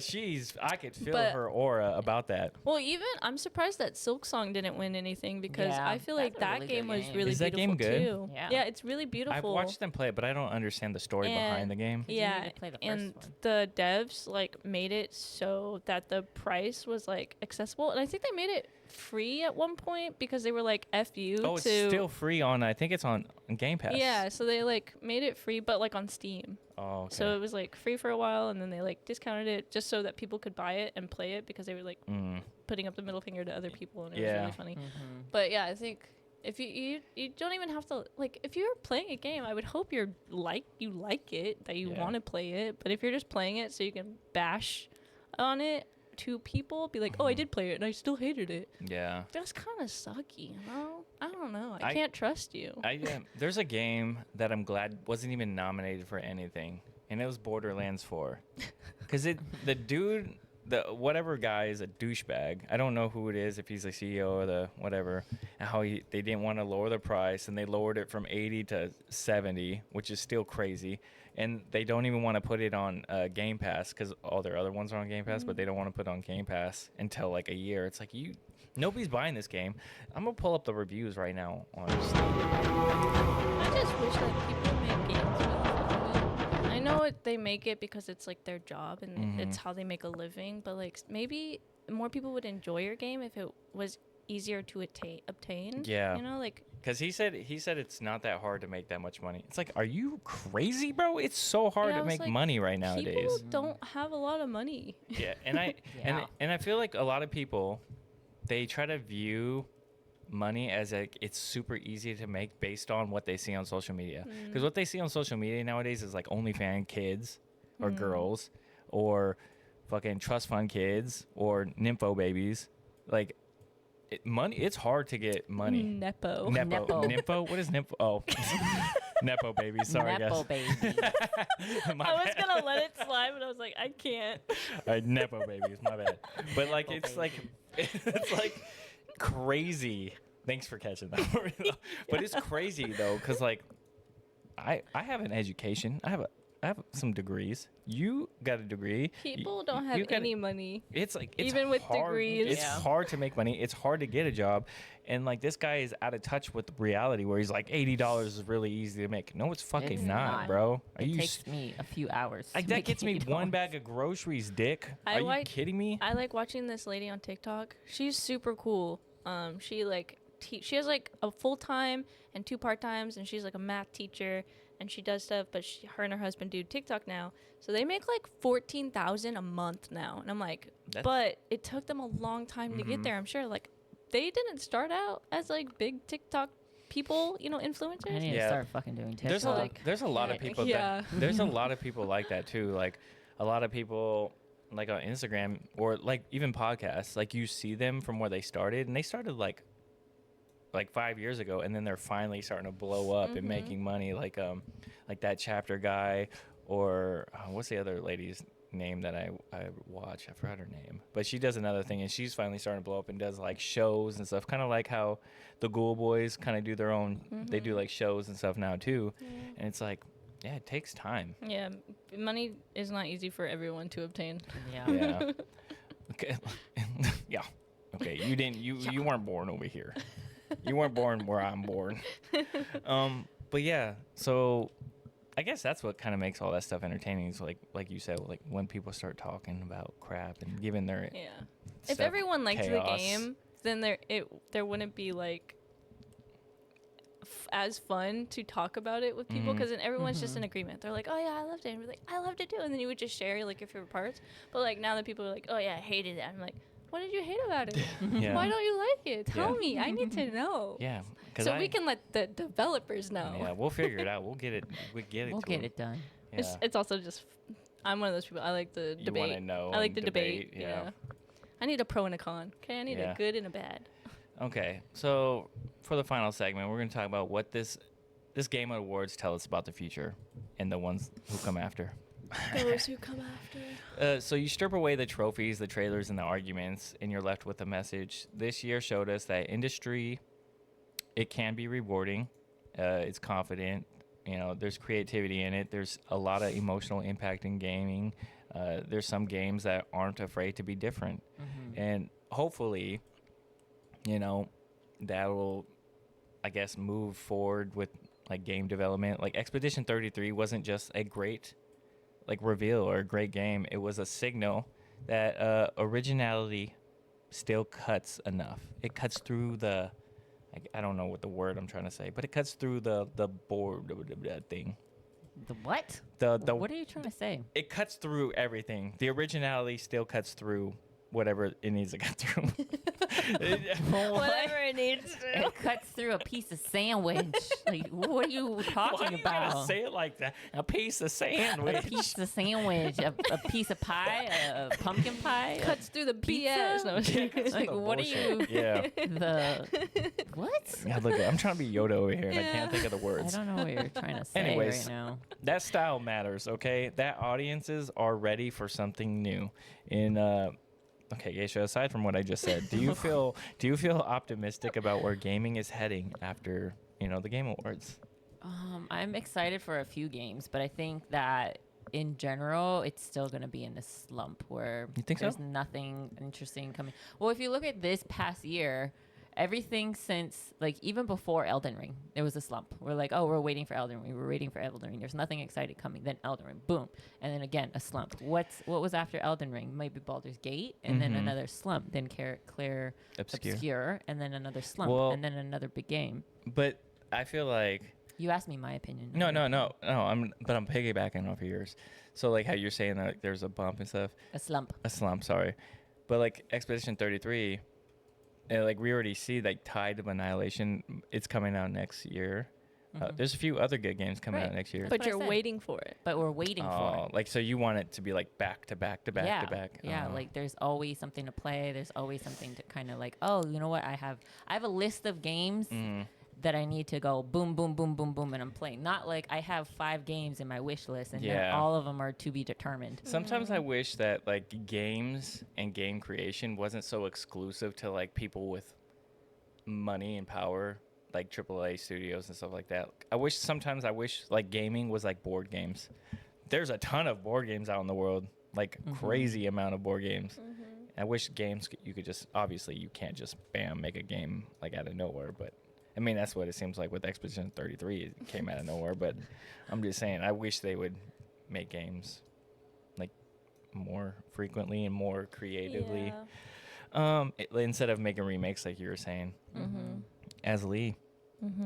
Speaker 2: I could feel her aura about that.
Speaker 3: Well, even I'm surprised that Silk Song didn't win anything because I feel like that really game was really
Speaker 2: Is
Speaker 3: beautiful
Speaker 2: that game good?
Speaker 3: too. Yeah, it's really beautiful.
Speaker 2: I've watched them play it, but I don't understand the story behind the game.
Speaker 3: Yeah, and the devs like made it so that the price was like accessible, and I think they made it free at one point because they were like, F you.
Speaker 2: Oh, it's still free on, I think it's on Game Pass.
Speaker 3: Yeah, so they like made it free, but like on Steam.
Speaker 2: Oh, okay.
Speaker 3: So it was like free for a while, and then they like discounted it just so that people could buy it and play it because they were like putting up the middle finger to other people, and it was really funny. But yeah, I think if you don't even have to, like, if you're playing a game, I would hope you like it, that you want to play it. But if you're just playing it so you can bash on it to people, be like, oh, I did play it and I still hated it.
Speaker 2: Yeah.
Speaker 3: That's kind of sucky, you know? I don't know. I can't trust you.
Speaker 2: There's a game that I'm glad wasn't even nominated for anything, and it was Borderlands 4. Because the dude, the whatever guy is a douchebag. I don't know who it is, if he's the CEO or the whatever, and how they didn't want to lower the price, and they lowered it from 80 to 70, which is still crazy. And they don't even want to put it on Game Pass because all their other ones are on Game Pass, but they don't want to put it on Game Pass until like a year. It's like nobody's buying this game. I'm gonna pull up the reviews right now on Steam.
Speaker 3: I just wish that people make games with it. I know they make it because it's like their job and it's how they make a living, but like maybe more people would enjoy your game if it was easier to obtain.
Speaker 2: Yeah.
Speaker 3: You know, like.
Speaker 2: Because he said it's not that hard to make that much money. It's like, are you crazy, bro? It's so hard to make money right nowadays.
Speaker 3: People don't have a lot of money.
Speaker 2: Yeah, and I feel like a lot of people, they try to view money as like it's super easy to make based on what they see on social media. Because what they see on social media nowadays is like OnlyFans kids or girls or fucking trust fund kids or nympho babies. Like, money, it's hard to get money.
Speaker 3: Nepo.
Speaker 2: Nympho? What is nympho? Oh. Nepo baby. Sorry,
Speaker 1: Nepo
Speaker 2: guys.
Speaker 1: baby.
Speaker 3: I was going to let it slide, but I was like, I can't.
Speaker 2: All right, Nepo babies. My bad. But like, it's like crazy. Thanks for catching that. But it's crazy though, because like, I have an education. I have some degrees. You got a degree.
Speaker 3: People don't have any money.
Speaker 2: It's like
Speaker 3: even with
Speaker 2: hard,
Speaker 3: degrees.
Speaker 2: It's hard to make money. It's hard to get a job, and like this guy is out of touch with reality. Where he's like, $80 is really easy to make. No, it's fucking
Speaker 1: It's
Speaker 2: not,
Speaker 1: not.
Speaker 2: bro.
Speaker 1: It takes me a few hours.
Speaker 2: Like that gets me one bag of groceries, dick. Are you kidding me?
Speaker 3: I like watching this lady on TikTok. She's super cool. She like she has like a full time and 2 part times, and she's like a math teacher. And she does stuff, but her and her husband do TikTok now. So they make like $14,000 a month now. And I'm like, but it took them a long time to get there. I'm sure like they didn't start out as like big TikTok people, you know, influencers.
Speaker 1: I need to start fucking doing TikTok.
Speaker 2: There's a lot of people. There's a lot of people like that too. Like a lot of people like on Instagram or like even podcasts. Like you see them from where they started, and they started like 5 years ago, and then they're finally starting to blow up and making money, like that chapter guy, or what's the other lady's name that I watch? I forgot her name, but she does another thing, and she's finally starting to blow up and does like shows and stuff, kind of like how the Ghoul Boys kind of do their own. They do like shows and stuff now too, and it's like, yeah, it takes time.
Speaker 3: Yeah, money is not easy for everyone to obtain.
Speaker 2: Yeah. Okay. Yeah. Okay. You weren't born over here. You weren't born where I'm born. But yeah, so I guess that's what kind of makes all that stuff entertaining is like you said, like when people start talking about crap and giving their
Speaker 3: If everyone liked the game, then there wouldn't be like as fun to talk about it with people, because then everyone's just in agreement. They're like, oh yeah, I loved it, and we're like, I loved it too, and then you would just share like your favorite parts. But like now that people are like, oh yeah, I hated it, I'm like, what did you hate about it? Why don't you like it? Tell me. I need to know.
Speaker 2: Yeah.
Speaker 3: So we can let the developers know.
Speaker 2: Yeah, we'll figure it out. We'll get it. We'll get it
Speaker 1: done.
Speaker 2: Yeah.
Speaker 3: It's also just, I'm one of those people. I like the debate.
Speaker 2: You want to know.
Speaker 3: I like the debate. Yeah. I need a pro and a con. Okay, I need a good and a bad.
Speaker 2: Okay, so for the final segment, we're going to talk about what this Game Awards tell us about the future and the ones who come after.
Speaker 3: Those who come after.
Speaker 2: So you strip away the trophies, the trailers, and the arguments, and you're left with a message. This year showed us that industry, it can be rewarding. It's confident. You know, there's creativity in it. There's a lot of emotional impact in gaming. There's some games that aren't afraid to be different. And hopefully, you know, that will, I guess, move forward with, like, game development. Like, Expedition 33 wasn't just a great reveal or a great game. It was a signal that originality still cuts enough. It cuts through the, I don't know what the word I'm trying to say, but it cuts through the board thing.
Speaker 1: The what?
Speaker 2: The
Speaker 1: What are you trying to say?
Speaker 2: It cuts through everything. The originality still cuts through whatever it needs to cut through.
Speaker 3: Whatever it needs to.
Speaker 1: It cuts through a piece of sandwich. Like, what are you talking
Speaker 2: Why do you
Speaker 1: about?
Speaker 2: gotta say it like that? A piece of sandwich.
Speaker 1: A piece of sandwich, a piece of pie, a pumpkin pie.
Speaker 3: Cuts through the BS. No,
Speaker 1: Like,
Speaker 2: The
Speaker 1: what are you?
Speaker 2: bullshit. Yeah.
Speaker 1: The what?
Speaker 2: Yeah, look, I'm trying to be Yoda over here, and I can't think of the
Speaker 1: I
Speaker 2: words.
Speaker 1: don't know what you're trying to say
Speaker 2: Anyways.
Speaker 1: right now.
Speaker 2: That style matters, okay? That audiences are ready for something new. Okay, Geisha, aside from what I just said, do you feel optimistic about where gaming is heading after, the Game Awards?
Speaker 1: I'm excited for a few games, but I think that in general, it's still going to be in a slump where
Speaker 2: You think so?
Speaker 1: there's nothing interesting coming. Well, if you look at this past year, everything since, like, even before Elden Ring, there was a slump. We're like, oh, we're waiting for Elden Ring. We're waiting for Elden Ring. There's nothing exciting coming. Then Elden Ring, boom. And then again, a slump. What was after Elden Ring? Maybe Baldur's Gate, and then another slump. Then Clair Obscur, and then another slump, and then another big game.
Speaker 2: But I feel like...
Speaker 1: You asked me my opinion.
Speaker 2: No. I'm piggybacking off of yours. So, like, how you're saying that like, there's a bump and stuff.
Speaker 1: A slump,
Speaker 2: sorry. But, like, Expedition 33... like we already see, like Tide of Annihilation, it's coming out next year. There's a few other good games coming out next year.
Speaker 3: But you're waiting for it.
Speaker 1: But we're waiting for it.
Speaker 2: Like so you want it to be like back to back to back to back.
Speaker 1: Yeah, like there's always something to play. There's always something to kind of like, oh, you know what? I have a list of games that I need to go boom, boom, boom, boom, boom, and I'm playing. Not like I have 5 games in my wish list and then all of them are to be determined.
Speaker 2: Sometimes I wish that like games and game creation wasn't so exclusive to like people with money and power, like AAA studios and stuff like that. I wish like gaming was like board games. There's a ton of board games out in the world, like crazy amount of board games. I wish games you could just, obviously you can't just bam make a game like out of nowhere, but I mean that's what it seems like with Expedition 33. It came out of nowhere, but I'm just saying I wish they would make games like more frequently and more creatively. Instead of making remakes like you were saying. Azzilee,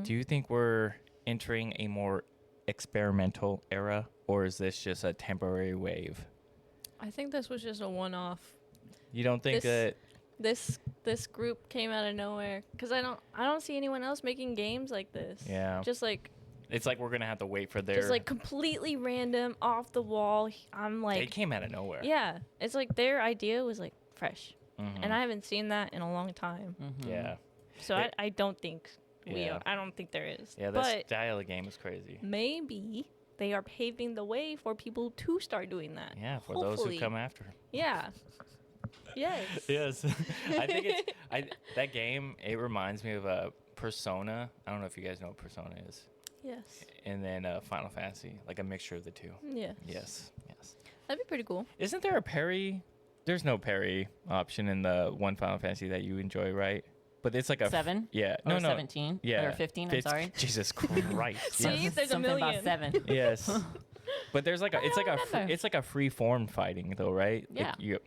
Speaker 2: do you think we're entering a more experimental era, or is this just a temporary wave?
Speaker 3: I think this was just a one-off.
Speaker 2: You don't think that
Speaker 3: this group came out of nowhere? Because I don't see anyone else making games like this.
Speaker 2: Yeah.
Speaker 3: Just like
Speaker 2: it's like we're gonna have to wait for their.
Speaker 3: Just like completely random, off the wall. I'm like.
Speaker 2: They came out of nowhere.
Speaker 3: Yeah, it's like their idea was like fresh, and I haven't seen that in a long time.
Speaker 2: Yeah.
Speaker 3: So I don't think I don't think there is.
Speaker 2: Yeah, that style of game is crazy.
Speaker 3: Maybe they are paving the way for people to start doing that.
Speaker 2: Yeah, for those who come after.
Speaker 3: Yeah. Yes.
Speaker 2: Yes. I think that game, it reminds me of a Persona. I don't know if you guys know what Persona is.
Speaker 3: Yes.
Speaker 2: And then Final Fantasy, like a mixture of the two.
Speaker 3: Yeah.
Speaker 2: Yes.
Speaker 3: That'd be pretty cool.
Speaker 2: Isn't there a parry? There's no parry option in the one Final Fantasy that you enjoy, right? But it's like a
Speaker 1: 7?
Speaker 2: Yeah.
Speaker 1: Or 17?
Speaker 2: Yeah.
Speaker 1: Or 15, I'm sorry.
Speaker 2: Jesus Christ.
Speaker 3: See,
Speaker 2: Yes.
Speaker 3: there's
Speaker 1: Something
Speaker 3: a million.
Speaker 1: about 7.
Speaker 2: Yes. But there's like it's like a free form fighting though, right?
Speaker 1: Yeah.
Speaker 2: Like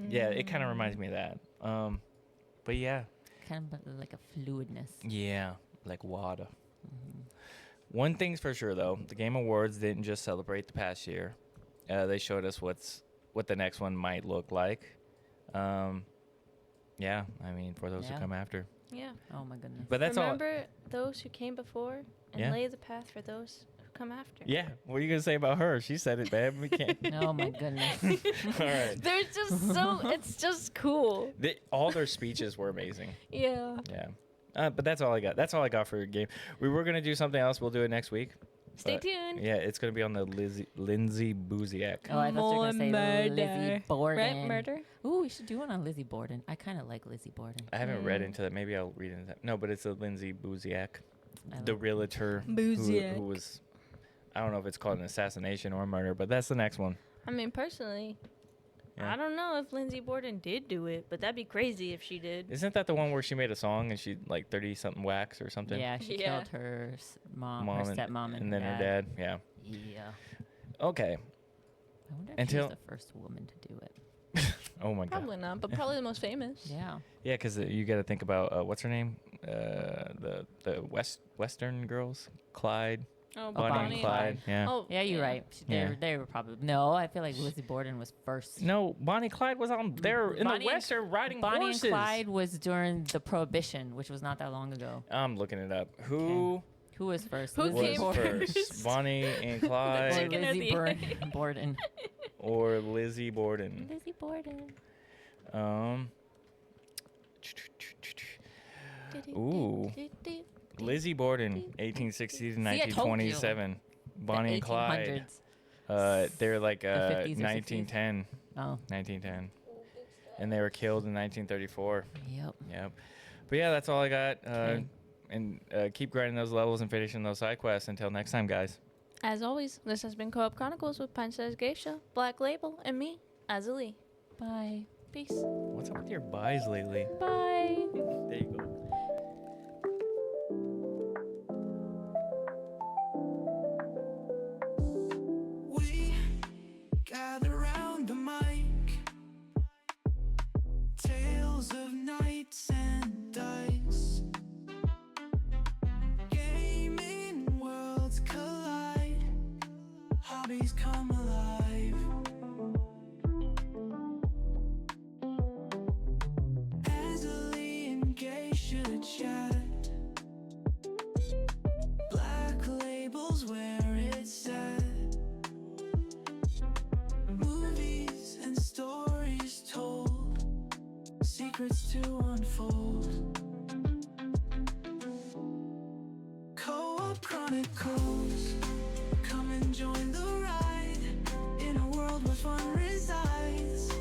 Speaker 2: yeah, it kind of reminds me of that. But yeah.
Speaker 1: Kind of like a fluidness.
Speaker 2: Yeah, like water. One thing's for sure though, the Game Awards didn't just celebrate the past year. They showed us what the next one might look like. Yeah, I mean, for those who come after.
Speaker 3: Yeah.
Speaker 1: Oh my goodness.
Speaker 2: But that's
Speaker 3: Remember those who came before and
Speaker 2: Yeah.
Speaker 3: lay the path for those who come after.
Speaker 2: Yeah. What are you gonna say about her? She said it, babe. We can't.
Speaker 1: Oh my goodness.
Speaker 2: All right.
Speaker 3: They're just so. It's just cool.
Speaker 2: All their speeches were amazing.
Speaker 3: Yeah.
Speaker 2: Yeah. But that's all I got. That's all I got for your game. We were gonna do something else. We'll do it next week.
Speaker 3: Stay tuned.
Speaker 2: Yeah, it's gonna be on the Lindsay Buziak.
Speaker 1: Oh, I thought you were going to say
Speaker 3: Murder.
Speaker 1: Lizzie Borden.
Speaker 3: Right? Murder?
Speaker 1: Ooh, we should do one on Lizzie Borden. I kind of like Lizzie Borden.
Speaker 2: I haven't read into that. Maybe I'll read into that. No, but it's a Lindsay Buziak, the realtor
Speaker 3: Buziak.
Speaker 2: who was. I don't know if it's called an assassination or a murder, but that's the next one.
Speaker 3: I mean, personally,
Speaker 2: Yeah.
Speaker 3: I don't know if Lindsay Borden did do it, but that'd be crazy if she did.
Speaker 2: Isn't that the one where she made a song and she like 30-something whacks or something?
Speaker 1: Yeah, she
Speaker 3: Yeah.
Speaker 1: killed her mom, her stepmom,
Speaker 2: and then her dad. Yeah.
Speaker 1: Yeah.
Speaker 2: Okay.
Speaker 1: I wonder if
Speaker 2: Until-
Speaker 1: she's the first woman to do it.
Speaker 2: Oh my god.
Speaker 3: Probably not, but probably the most famous.
Speaker 1: Yeah.
Speaker 2: Yeah, because you got to think about what's her name, the Western girls, Clyde,
Speaker 3: Oh,
Speaker 2: Bonnie and Clyde. Yeah.
Speaker 3: Oh,
Speaker 1: Yeah, you're right. They were probably no. I feel like Lizzie Borden was first.
Speaker 2: No, Bonnie and Clyde was on there in
Speaker 1: Bonnie
Speaker 2: the Western riding
Speaker 1: Bonnie
Speaker 2: horses.
Speaker 1: and Clyde was during the Prohibition, which was not that long ago.
Speaker 2: I'm looking it up. Who
Speaker 1: was first?
Speaker 3: Who
Speaker 1: Lizzie
Speaker 3: came
Speaker 2: was
Speaker 1: Borden
Speaker 2: first? Bonnie and
Speaker 3: The
Speaker 1: or
Speaker 2: Clyde
Speaker 3: chicken or
Speaker 1: Lizzie
Speaker 3: the
Speaker 1: Borden?
Speaker 2: or Lizzie Borden?
Speaker 1: Lizzie Borden.
Speaker 2: Ooh. Lizzie Borden, 1860 to
Speaker 1: See, I told you.
Speaker 2: 1927. Bonnie and Clyde.
Speaker 1: 1800s.
Speaker 2: They're like
Speaker 1: 50s or
Speaker 2: 1910.
Speaker 1: Oh.
Speaker 2: 1910. And they were killed in 1934.
Speaker 1: Yep.
Speaker 2: Yep. But yeah, that's all I got.
Speaker 1: Okay.
Speaker 2: And keep grinding those levels and finishing those side quests. Until next time, guys.
Speaker 3: As always, this has been Co-op Chronicles with Pint-Sized Geisha, Blacklabel, and me, Azzilee.
Speaker 1: Bye.
Speaker 3: Peace.
Speaker 2: What's up with your buys lately?
Speaker 1: Bye.
Speaker 2: There you go.
Speaker 4: We gather round the mic, tales of knights and dice. Gaming worlds collide, hobbies come alive. Azzilee and Geisha chat, Blacklabel's where it's at. Movies and stories told, secrets to unfold. Co-op Chronicles, come and join the ride in a world where fun resides.